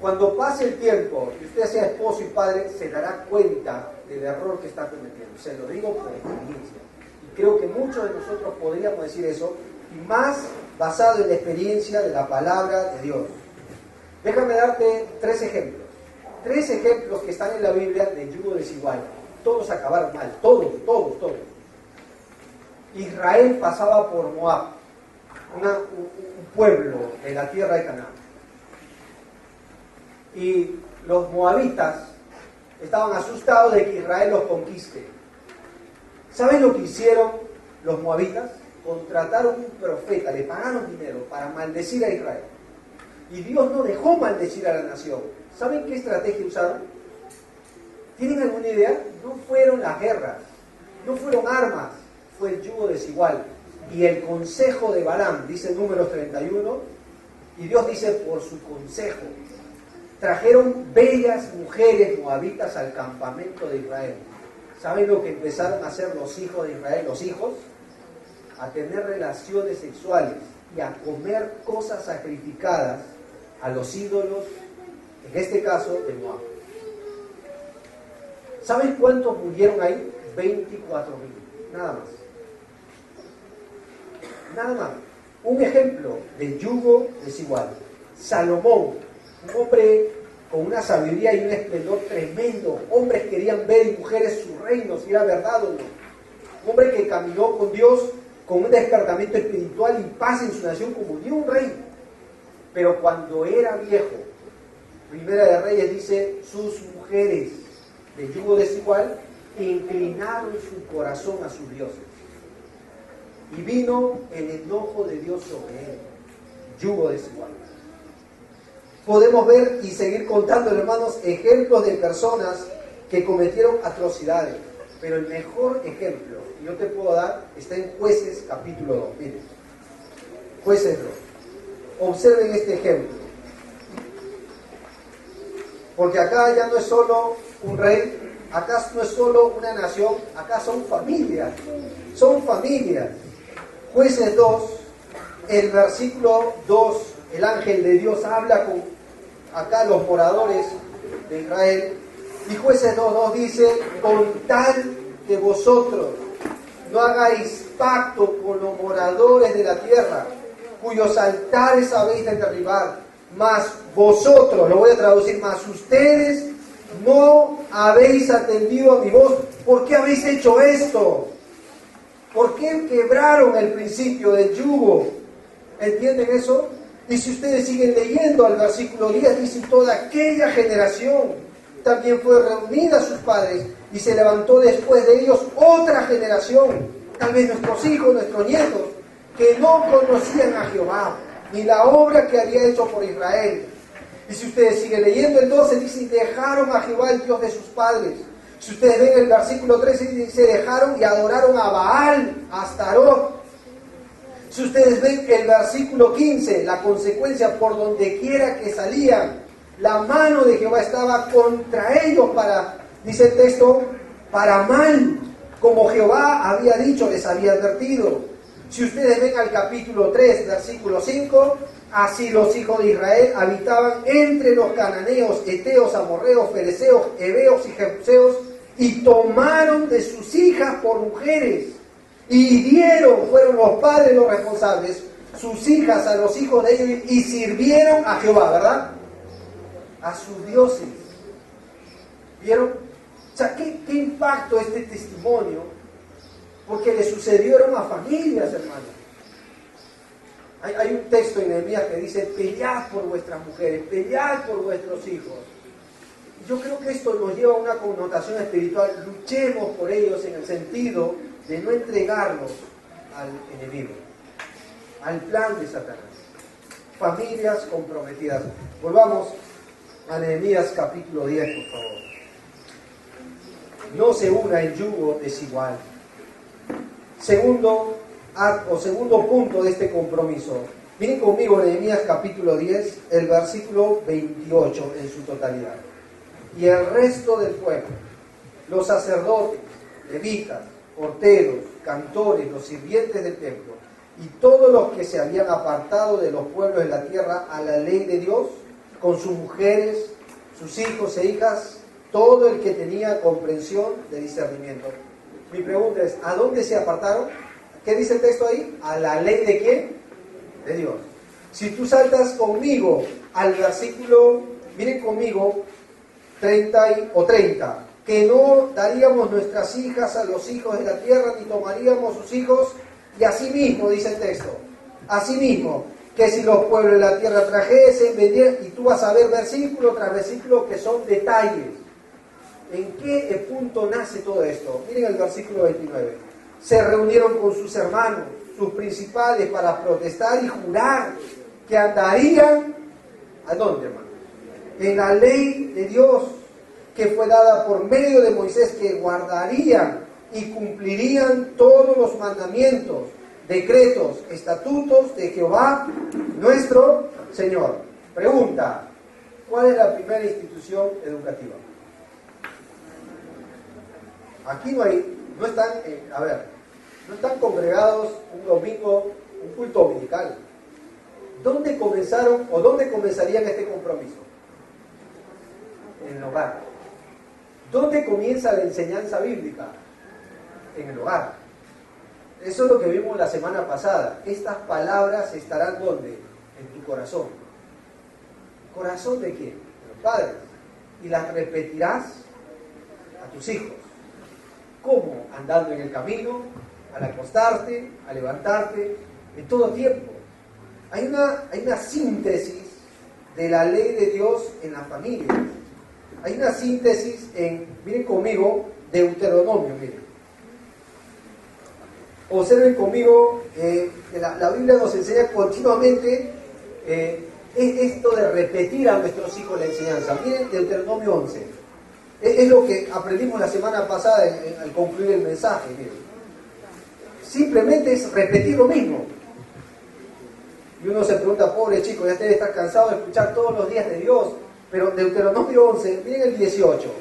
Cuando pase el tiempo y usted sea esposo y padre, se dará cuenta del error que está cometiendo. Se lo digo por experiencia. Y creo que muchos de nosotros podríamos decir eso, y más basado en la experiencia de la palabra de Dios. Déjame darte 3 ejemplos. 3 ejemplos que están en la Biblia de yugo desigual. todos acabaron mal, todos. Israel pasaba por Moab, un pueblo de la tierra de Canaán. Y los moabitas estaban asustados de que Israel los conquiste. ¿Saben lo que hicieron los moabitas? Contrataron un profeta, le pagaron dinero para maldecir a Israel. Y Dios no dejó maldecir a la nación. ¿Saben qué estrategia usaron? ¿Tienen alguna idea? No fueron las guerras, no fueron armas, fue el yugo desigual. Y el consejo de Balaam, dice Números 31, y Dios dice por su consejo, trajeron bellas mujeres moabitas al campamento de Israel. ¿Saben lo que empezaron a hacer los hijos de Israel? Los hijos, a tener relaciones sexuales y a comer cosas sacrificadas a los ídolos, en este caso de Moab. ¿Saben cuántos murieron ahí? 24,000, nada más. Nada más. Un ejemplo de yugo desigual. Salomón, un hombre con una sabiduría y un esplendor tremendo. Hombres querían ver y mujeres su reino, si era verdad o no. Un hombre que caminó con Dios con un despertamiento espiritual y paz en su nación como ni un rey. Pero cuando era viejo, Primera de Reyes dice, sus mujeres de yugo desigual inclinaron su corazón a sus dioses. Y vino el enojo de Dios sobre él. Yugo desigual. Podemos ver y seguir contando, hermanos, ejemplos de personas que cometieron atrocidades. Pero el mejor ejemplo que yo te puedo dar está en Jueces capítulo 2. Miren, Jueces 2. Observen este ejemplo. Porque acá ya no es solo un rey, acá no es solo una nación, acá son familias. Son familias. Jueces 2, el versículo 2, el ángel de Dios habla con acá los moradores de Israel. Y Jueces 2 dice, con tal que vosotros no hagáis pacto con los moradores de la tierra, cuyos altares habéis de derribar, mas vosotros, lo voy a traducir, mas ustedes no habéis atendido a mi voz. ¿Por qué habéis hecho esto? ¿Por qué quebraron el principio del yugo? ¿Entienden eso? Y si ustedes siguen leyendo al versículo 10, dice, toda aquella generación también fue reunida a sus padres y se levantó después de ellos otra generación, tal vez nuestros hijos, nuestros nietos, que no conocían a Jehová, ni la obra que había hecho por Israel. Y si ustedes siguen leyendo el 12, dice, dejaron a Jehová el Dios de sus padres. Si ustedes ven el versículo 13, dice, dejaron y adoraron a Baal, a Astarot. Si ustedes ven el versículo 15, la consecuencia por donde quiera que salían, la mano de Jehová estaba contra ellos para, dice el texto, para mal, como Jehová había dicho, les había advertido. Si ustedes ven al capítulo 3, versículo 5, así los hijos de Israel habitaban entre los cananeos, eteos, amorreos, fereceos, heveos y jebuseos, y tomaron de sus hijas por mujeres, y dieron, fueron los padres los responsables, sus hijas a los hijos de ellos, y sirvieron a Jehová, ¿verdad? A sus dioses. ¿Vieron? O sea, ¿qué impacto este testimonio? Porque le sucedieron a familias, hermanos. Hay un texto en Nehemías que dice, pelead por vuestras mujeres, pelead por vuestros hijos. Yo creo que esto nos lleva a una connotación espiritual. Luchemos por ellos en el sentido de no entregarlos al enemigo, al plan de Satanás. Familias comprometidas. Volvamos a Nehemías capítulo 10, por favor. No se una en yugo desigual. Segundo punto de este compromiso. Miren conmigo Nehemías capítulo 10, el versículo 28 en su totalidad. Y el resto del pueblo, los sacerdotes, levitas, porteros, cantores, los sirvientes del templo, y todos los que se habían apartado de los pueblos de la tierra a la ley de Dios, con sus mujeres, sus hijos e hijas, todo el que tenía comprensión de discernimiento. Mi pregunta es, ¿a dónde se apartaron? ¿Qué dice el texto ahí? ¿A la ley de quién? De Dios. Si tú saltas conmigo al versículo, miren conmigo, 30, que no daríamos nuestras hijas a los hijos de la tierra, ni tomaríamos sus hijos, y asimismo, dice el texto, asimismo, que si los pueblos de la tierra trajesen, vendieran, y tú vas a ver versículo tras versículo que son detalles. ¿En qué punto nace todo esto? Miren el versículo 29. Se reunieron con sus hermanos, sus principales, para protestar y jurar que andarían, ¿a dónde, hermano? En la ley de Dios, que fue dada por medio de Moisés, que guardarían y cumplirían todos los mandamientos, decretos, estatutos de Jehová, nuestro Señor. Pregunta, ¿cuál es la primera institución educativa? Aquí no están congregados un domingo, un culto dominical. ¿Dónde comenzaron o dónde comenzarían este compromiso? En el hogar. ¿Dónde comienza la enseñanza bíblica? En el hogar. Eso es lo que vimos la semana pasada. Estas palabras estarán ¿dónde? En tu corazón. ¿Corazón de quién? De los padres. Y las repetirás a tus hijos. ¿Cómo? Andando en el camino, al acostarte, al levantarte, en todo tiempo. Hay una síntesis de la ley de Dios en la familia. Hay una síntesis miren conmigo, Deuteronomio, miren. Observen conmigo, que la Biblia nos enseña continuamente esto de repetir a nuestros hijos la enseñanza. Miren Deuteronomio 11. Es lo que aprendimos la semana pasada al concluir el mensaje. Miren. Simplemente es repetir lo mismo. Y uno se pregunta, pobre chico, ya debe estar cansado de escuchar todos los días de Dios. Pero Deuteronomio 11, miren el 18.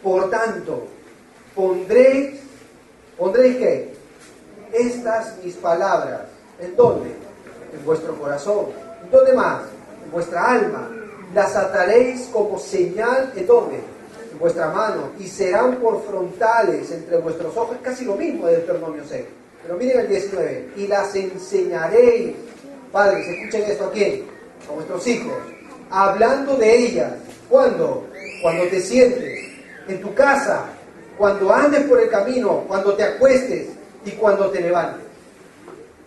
Por tanto, pondréis ¿qué? Estas mis palabras. ¿En dónde? En vuestro corazón. ¿En dónde más? En vuestra alma. Las ataréis como señal, ¿en dónde? En vuestra mano. Y serán por frontales entre vuestros ojos. Es casi lo mismo de Deuteronomio 6. Pero miren el 19. Y las enseñaréis. Padres, escuchen esto a quién? A vuestros hijos. Hablando de ellas. ¿Cuándo? Cuando te sientes. En tu casa. Cuando andes por el camino. Cuando te acuestes. Y cuando te levantes.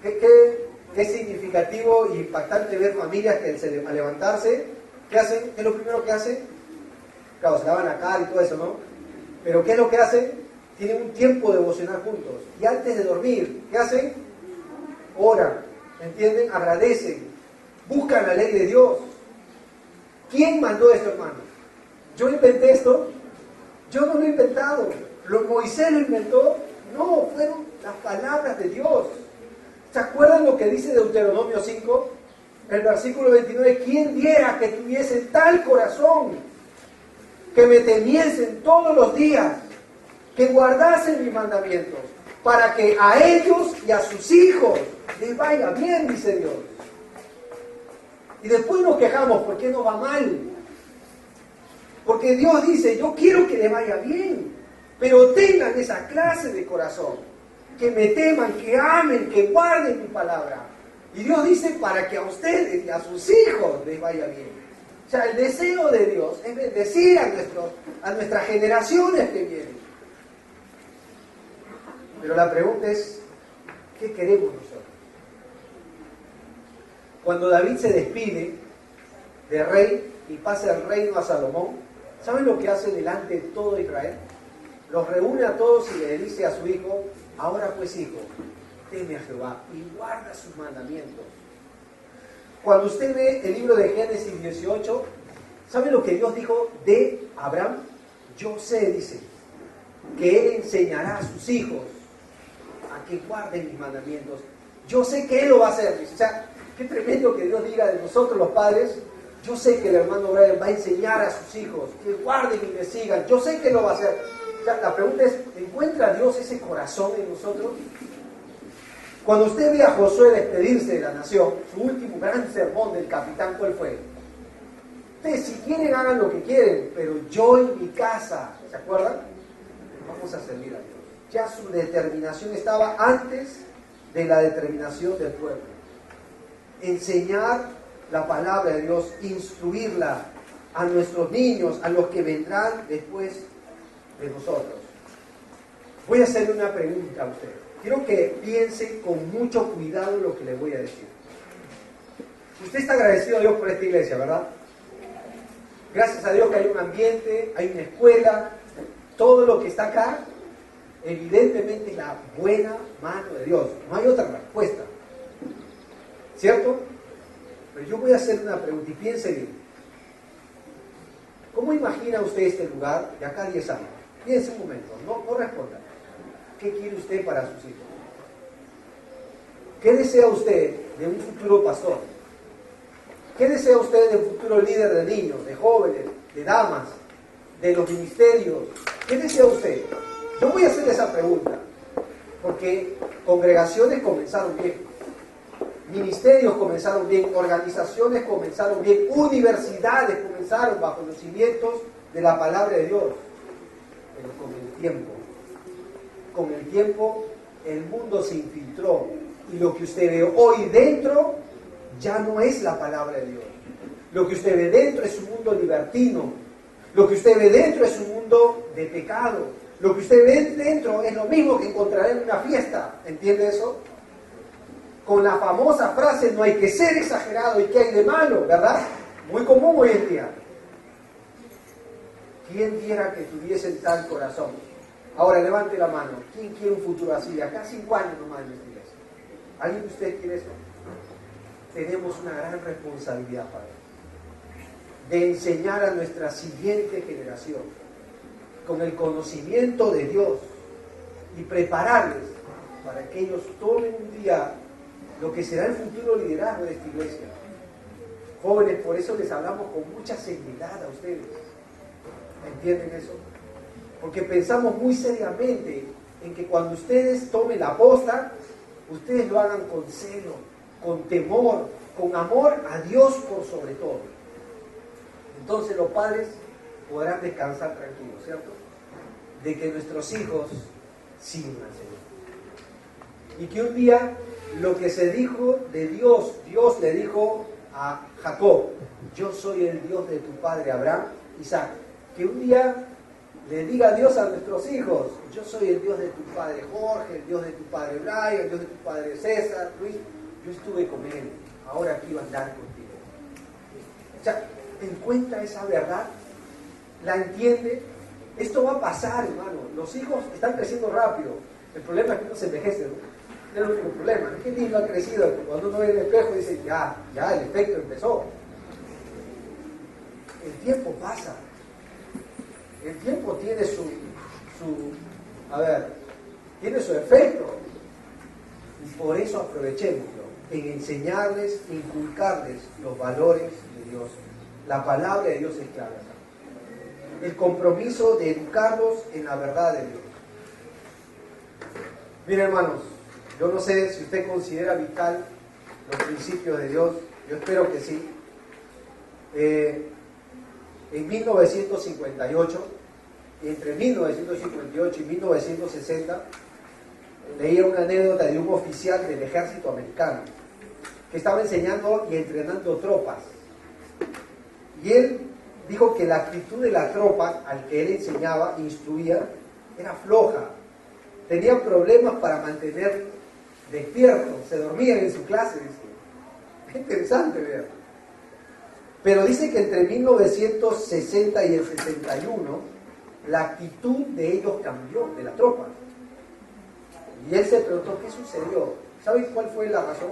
Qué significativo e impactante ver familias que al levantarse, ¿qué hacen? ¿Qué es lo primero que hacen? Claro, se lavan la cara y todo eso, ¿no? Pero ¿qué es lo que hacen? Tienen un tiempo devocional juntos. Y antes de dormir, ¿qué hacen? Oran, ¿entienden? Agradecen, buscan la ley de Dios. ¿Quién mandó esto, hermano? ¿Yo inventé esto? Yo no lo he inventado. ¿Moisés lo inventó? No, fueron las palabras de Dios. ¿Se acuerdan lo que dice Deuteronomio 5? El versículo 29, ¿quién diera que tuviesen tal corazón, que me temiesen todos los días, que guardasen mis mandamientos, para que a ellos y a sus hijos les vaya bien, dice Dios? Y después nos quejamos, ¿por qué nos va mal? Porque Dios dice, yo quiero que les vaya bien, pero tengan esa clase de corazón, que me teman, que amen, que guarden mi palabra. Y Dios dice, para que a ustedes y a sus hijos les vaya bien. O sea, el deseo de Dios es bendecir a nuestras generaciones que vienen. Pero la pregunta es, ¿qué queremos nosotros? Cuando David se despide de rey y pasa el reino a Salomón, ¿saben lo que hace delante de todo Israel? Los reúne a todos y le dice a su hijo, ahora pues hijo, teme a Jehová y guarda sus mandamientos. Cuando usted ve el libro de Génesis 18, ¿sabe lo que Dios dijo de Abraham? Yo sé, dice, que él enseñará a sus hijos a que guarden mis mandamientos. Yo sé que él lo va a hacer, dice. O sea, qué tremendo que Dios diga de nosotros los padres. Yo sé que el hermano Brian va a enseñar a sus hijos que guarden y me sigan. Yo sé que lo va a hacer. O sea, la pregunta es, ¿encuentra Dios ese corazón en nosotros? Cuando usted ve a Josué despedirse de la nación, su último gran sermón del capitán, ¿cuál fue? Ustedes si quieren hagan lo que quieren, pero yo en mi casa, ¿se acuerdan? Vamos a servir a Dios. Ya su determinación estaba antes de la determinación del pueblo. Enseñar la palabra de Dios, instruirla a nuestros niños, a los que vendrán después de nosotros. Voy a hacerle una pregunta a usted. Quiero que piense con mucho cuidado lo que le voy a decir. Usted está agradecido a Dios por esta iglesia, ¿verdad? Gracias a Dios que hay un ambiente, hay una escuela, todo lo que está acá, evidentemente es la buena mano de Dios. No hay otra respuesta. ¿Cierto? Pero yo voy a hacer una pregunta y piense bien. ¿Cómo imagina usted este lugar de acá a 10 años? Piense un momento, no responda. ¿Qué quiere usted para sus hijos? ¿Qué desea usted de un futuro pastor? ¿Qué desea usted de un futuro líder de niños, de jóvenes, de damas, de los ministerios? ¿Qué desea usted? Yo voy a hacer esa pregunta, porque congregaciones comenzaron bien, ministerios comenzaron bien, organizaciones comenzaron bien, universidades comenzaron bajo los cimientos de la palabra de Dios. Pero con el tiempo, el mundo se infiltró y lo que usted ve hoy dentro ya no es la palabra de Dios. Lo que usted ve dentro es un mundo libertino. Lo que usted ve dentro es un mundo de pecado. Lo que usted ve dentro es lo mismo que encontrará en una fiesta. ¿Entiende eso? Con la famosa frase, no hay que ser exagerado, ¿y qué hay de malo? ¿Verdad? Muy común hoy en día. ¿Quién quiera que tuviese tal corazón? Ahora levante la mano. ¿Quién quiere un futuro así? De acá 5 años nomás en esta iglesia. ¿Alguien de ustedes quiere eso? Tenemos una gran responsabilidad, Padre, de enseñar a nuestra siguiente generación con el conocimiento de Dios y prepararles para que ellos tomen un día lo que será el futuro liderazgo de esta iglesia. Jóvenes, por eso les hablamos con mucha seriedad a ustedes. ¿Entienden eso? Porque pensamos muy seriamente en que cuando ustedes tomen la posta, ustedes lo hagan con celo, con temor, con amor a Dios por sobre todo. Entonces los padres podrán descansar tranquilos, ¿cierto? De que nuestros hijos sigan al Señor. Y que un día lo que se dijo de Dios, Dios le dijo a Jacob, yo soy el Dios de tu padre Abraham, Isaac. Que un día le diga a Dios a nuestros hijos, yo soy el Dios de tu padre Jorge, el Dios de tu padre Brian, el Dios de tu padre César, Luis, yo estuve con él, ahora aquí va a andar contigo. O sea, encuentra esa verdad, la entiende. Esto va a pasar, hermano. Los hijos están creciendo rápido. El problema es que no se envejecen, ¿no? Es el único problema. Es que el niño ha crecido. Cuando uno ve el espejo dice, ya, el efecto empezó. El tiempo pasa. El tiempo tiene tiene su efecto. Y por eso aprovechémoslo en enseñarles, inculcarles los valores de Dios. La palabra de Dios es clara. El compromiso de educarlos en la verdad de Dios. Miren, hermanos, yo no sé si usted considera vital los principios de Dios. Yo espero que sí. En 1958, entre 1958 y 1960, leía una anécdota de un oficial del ejército americano que estaba enseñando y entrenando tropas. Y él dijo que la actitud de la tropa al que él enseñaba, instruía, era floja. Tenían problemas para mantener despiertos, se dormían en su clase. Es interesante ver. Pero dice que entre 1960 y el 61, la actitud de ellos cambió, de la tropa. Y él se preguntó, ¿qué sucedió? ¿Saben cuál fue la razón?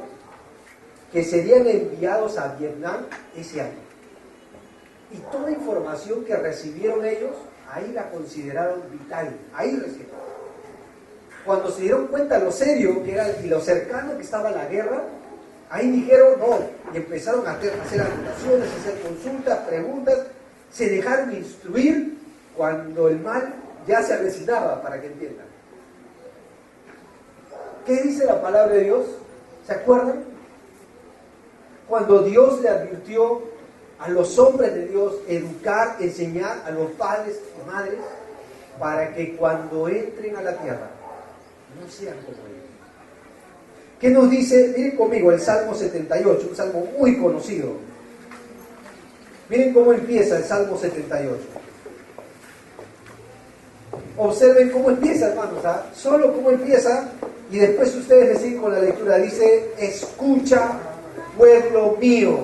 Que serían enviados a Vietnam ese año. Y toda información que recibieron ellos, ahí la consideraron vital, ahí recién. Cuando se dieron cuenta lo serio que era y lo cercano que estaba la guerra, ahí dijeron no, y empezaron a hacer anotaciones, a hacer consultas, preguntas, se dejaron instruir cuando el mal ya se avecinaba, para que entiendan. ¿Qué dice la palabra de Dios? ¿Se acuerdan? Cuando Dios le advirtió a los hombres de Dios educar, enseñar a los padres y madres para que cuando entren a la tierra no sean como ellos. ¿Qué nos dice? Miren conmigo el Salmo 78, un salmo muy conocido. Miren cómo empieza el Salmo 78. observen cómo empieza, hermanos, ¿ah? Solo cómo empieza, y después ustedes le siguen con la lectura. Dice, escucha, pueblo mío,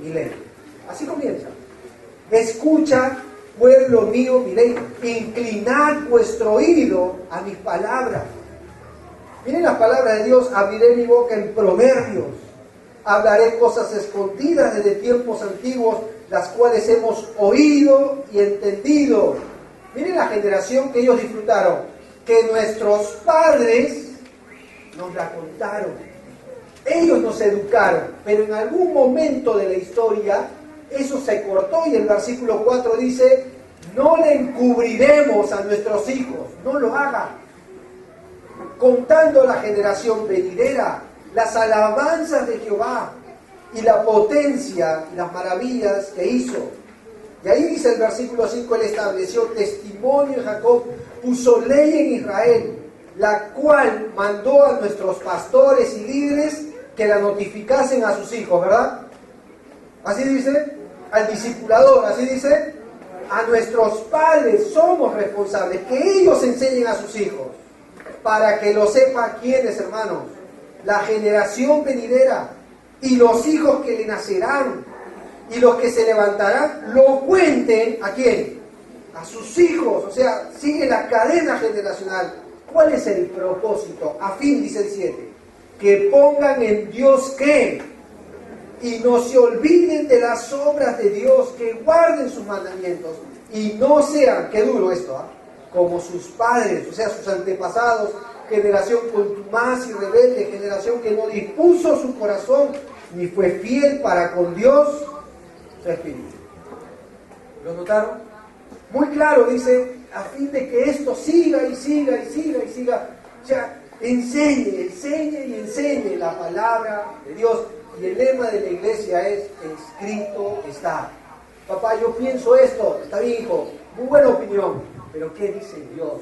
mi ley. Así comienza. Escucha, pueblo mío, mi ley. Inclinad vuestro oído a mis palabras. Miren las palabras de Dios. Abriré mi boca en proverbios. Hablaré cosas escondidas desde tiempos antiguos, las cuales hemos oído y entendido. Miren la generación que ellos disfrutaron, que nuestros padres nos la contaron. Ellos nos educaron, pero en algún momento de la historia eso se cortó, y el versículo 4 dice, no le encubriremos a nuestros hijos, no lo hagan, contando a la generación venidera las alabanzas de Jehová y la potencia y las maravillas que hizo. Y ahí dice el versículo 5, él estableció testimonio en Jacob, puso ley en Israel, la cual mandó a nuestros pastores y líderes que la notificasen a sus hijos, ¿verdad? Así dice, al discipulador, así dice, a nuestros padres somos responsables, que ellos enseñen a sus hijos, para que lo sepa quiénes, hermanos, la generación venidera y los hijos que le nacerán y los que se levantarán, lo cuenten ¿a quién? A sus hijos. O sea, sigue la cadena generacional. ¿Cuál es el propósito? A fin, dice el 7, que pongan en Dios ¿qué? Y no se olviden de las obras de Dios, que guarden sus mandamientos y no sean, qué duro esto, como sus padres, o sea, sus antepasados, generación contumaz y rebelde, generación que no dispuso su corazón ni fue fiel para con Dios su espíritu. ¿Lo notaron? Muy claro, dice, a fin de que esto siga y siga y siga y siga. O sea, enseñe la palabra de Dios. Y el lema de la iglesia es, escrito está. Papá, yo pienso esto, está bien, hijo, muy buena opinión, pero ¿qué dice Dios?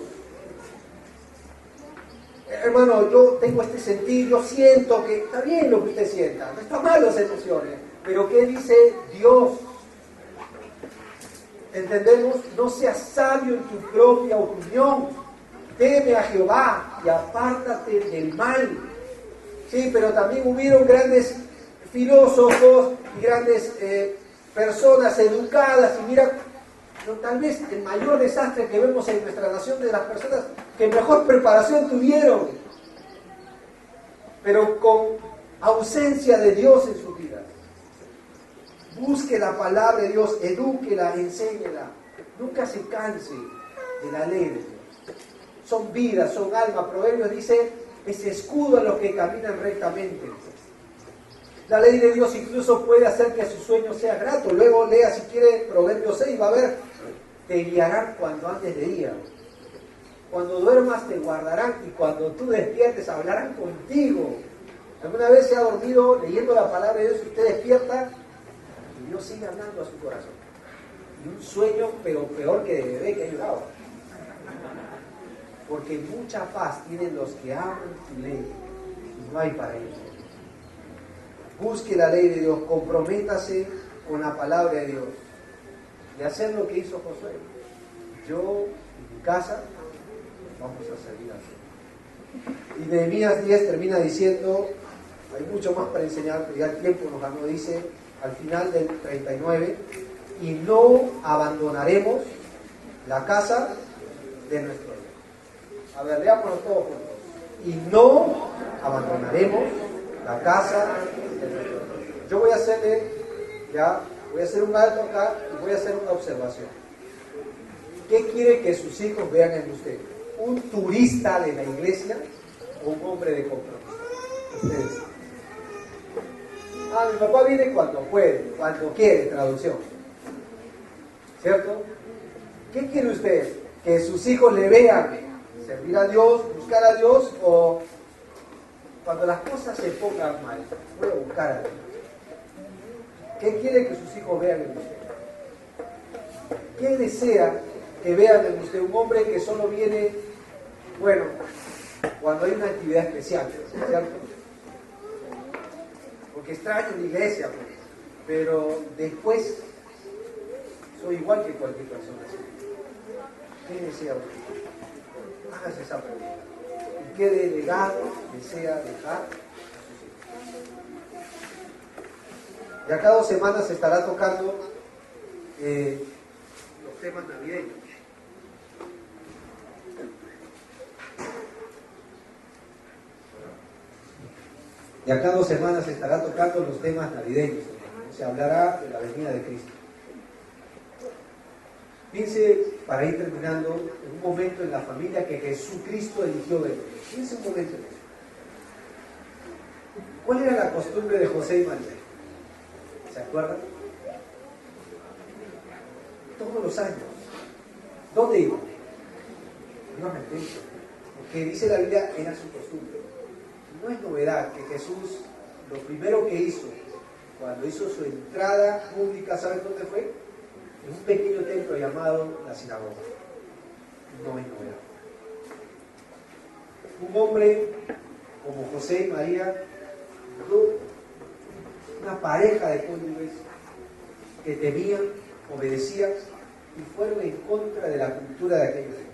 Hermano, yo tengo este sentir, yo siento que está bien lo que usted sienta, no está mal las emociones, pero ¿qué dice Dios? ¿Entendemos? No seas sabio en tu propia opinión, teme a Jehová y apártate del mal. Sí, pero también hubieron grandes filósofos y grandes personas educadas, y mira, tal vez el mayor desastre que vemos en nuestra nación de las personas que mejor preparación tuvieron, pero con ausencia de Dios en sus vidas. Busque la palabra de Dios, edúquela, enséñela. Nunca se canse de la ley de Dios. Son vidas, son almas. Proverbios dice, es escudo a los que caminan rectamente. La ley de Dios incluso puede hacer que su sueño sea grato. Luego lea si quiere Proverbios 6, va a ver, te guiarán cuando andes de día. Cuando duermas te guardarán y cuando tú despiertes hablarán contigo. ¿Alguna vez se ha dormido leyendo la palabra de Dios y usted despierta y Dios sigue hablando a su corazón? Y un sueño, pero peor que de bebé que ha llorado. Porque mucha paz tienen los que aman su ley y no hay para ellos. Busque la ley de Dios, comprométase con la palabra de Dios y hacer lo que hizo Josué. Yo y mi casa vamos a servir así. Y Nehemías 10 termina diciendo, hay mucho más para enseñar, pero ya el tiempo nos ganó, dice al final del 39, y no abandonaremos la casa de nuestro Dios. A ver, leámoslo todos juntos. Y no abandonaremos la casa de nuestro Dios. Yo voy a hacer un alto acá y voy a hacer una observación. ¿Qué quiere que sus hijos vean en usted? ¿Un turista de la iglesia o un hombre de compromiso? Ustedes. Mi papá viene cuando puede, cuando quiere, traducción. ¿Cierto? ¿Qué quiere usted? ¿Que sus hijos le vean servir a Dios, buscar a Dios, o cuando las cosas se pongan mal, voy a buscar a Dios? ¿Qué quiere que sus hijos vean en usted? ¿Qué desea que vean en usted? Un hombre que solo viene, bueno, cuando hay una actividad especial, ¿cierto? Porque extraño la iglesia, pues, pero después soy igual que cualquier persona. ¿Qué desea usted? Hágase esa pregunta. ¿Y qué de legado desea dejar? Ya cada 2 semanas se estará tocando los temas navideños. Ya cada 2 semanas se estará tocando los temas navideños. Se hablará de la venida de Cristo. Piense, para ir terminando, en un momento en la familia que Jesucristo eligió venir. Piense un momento en eso. ¿Cuál era la costumbre de José y María? ¿Se acuerdan? Todos los años. ¿Dónde iban? Iban al templo. Porque dice la Biblia, era su costumbre. No es novedad que Jesús, lo primero que hizo, cuando hizo su entrada pública, ¿saben dónde fue? En un pequeño templo llamado la sinagoga. No es novedad. Un hombre como José y María, una pareja de cónyuges que temían, obedecían y fueron en contra de la cultura de aquellos días.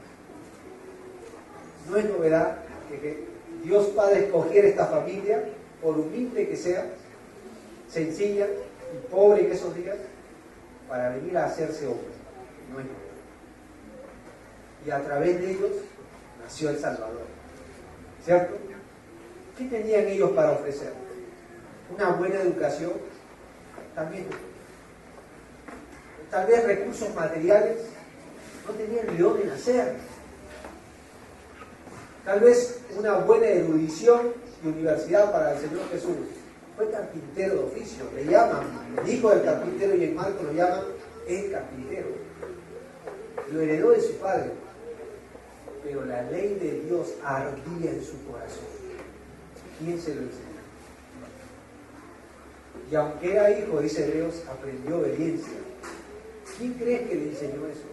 No es novedad que Dios Padre escogiera esta familia, por humilde que sea, sencilla y pobre en esos días, para venir a hacerse hombre. No es novedad. Y a través de ellos nació el Salvador. ¿Cierto? ¿Qué tenían ellos para ofrecer? Una buena educación, también. Tal vez recursos materiales, no tenían ni dónde nacer. Tal vez una buena erudición y universidad para el Señor Jesús. Fue carpintero de oficio, le llaman, el hijo del carpintero, y en Marcos lo llaman el carpintero. Lo heredó de su padre, pero la ley de Dios ardía en su corazón. ¿Quién se lo enseñó? Y aunque era hijo, dice Hebreos, aprendió obediencia. ¿Quién cree que le enseñó eso?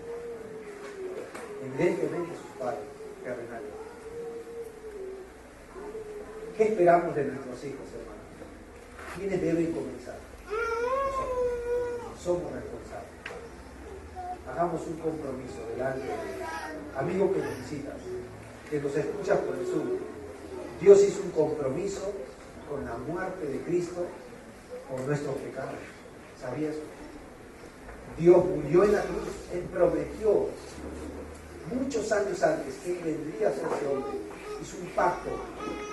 Evidentemente sus padres terrenales. ¿Qué esperamos de nuestros hijos, hermanos? ¿Quiénes deben comenzar? Nosotros. Somos responsables. Hagamos un compromiso delante de Dios. Amigo que nos visitas, que nos escuchas por el Zoom. Dios hizo un compromiso con la muerte de Cristo por nuestros pecados. ¿Sabías? Dios murió en la cruz. Él prometió muchos años antes que Él vendría a ser hombre. Hizo un pacto.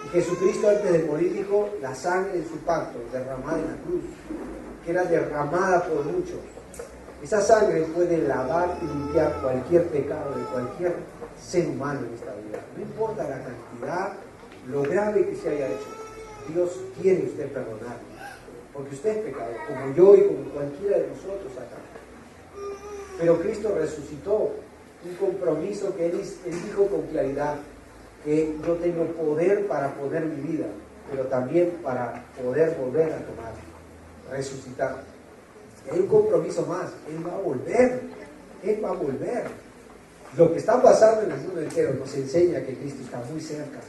Y Jesucristo, antes de morir, dijo: la sangre de su pacto derramada en la cruz, que era derramada por muchos. Esa sangre puede lavar y limpiar cualquier pecado de cualquier ser humano en esta vida. No importa la cantidad, lo grave que se haya hecho. Dios quiere usted perdonar, porque usted es pecador, como yo y como cualquiera de nosotros acá. Pero Cristo resucitó, un compromiso que Él dijo con claridad, que yo tengo poder para poner mi vida, pero también para poder volver a tomar, resucitar. Hay un compromiso más, Él va a volver, Él va a volver. Lo que está pasando en el mundo entero nos enseña que Cristo está muy cerca.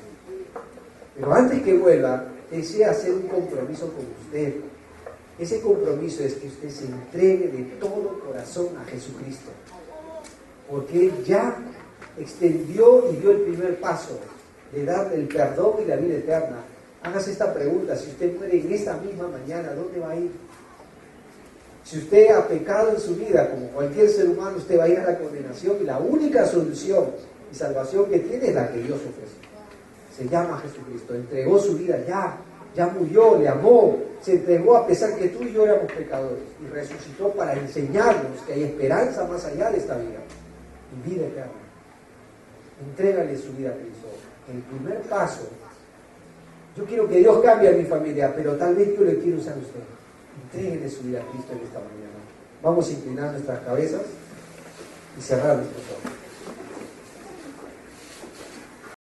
Pero antes que vuelva, desea hacer un compromiso con usted. Ese compromiso es que usted se entregue de todo corazón a Jesucristo, porque Él ya extendió y dio el primer paso de darle el perdón y la vida eterna. Hágase esta pregunta: si usted muere en esta misma mañana, ¿dónde va a ir? Si usted ha pecado en su vida, como cualquier ser humano, usted va a ir a la condenación, y la única solución y salvación que tiene es la que Dios ofrece. Se llama Jesucristo, entregó su vida, ya murió, le amó, se entregó a pesar que tú y yo éramos pecadores, y resucitó para enseñarnos que hay esperanza más allá de esta vida, y vida eterna. Entrégale su vida a Cristo. El primer paso. Yo quiero que Dios cambie a mi familia, pero tal vez yo le quiero usar a usted. Entréguele su vida a Cristo en esta mañana. Vamos a inclinar nuestras cabezas y cerrar nuestros ojos.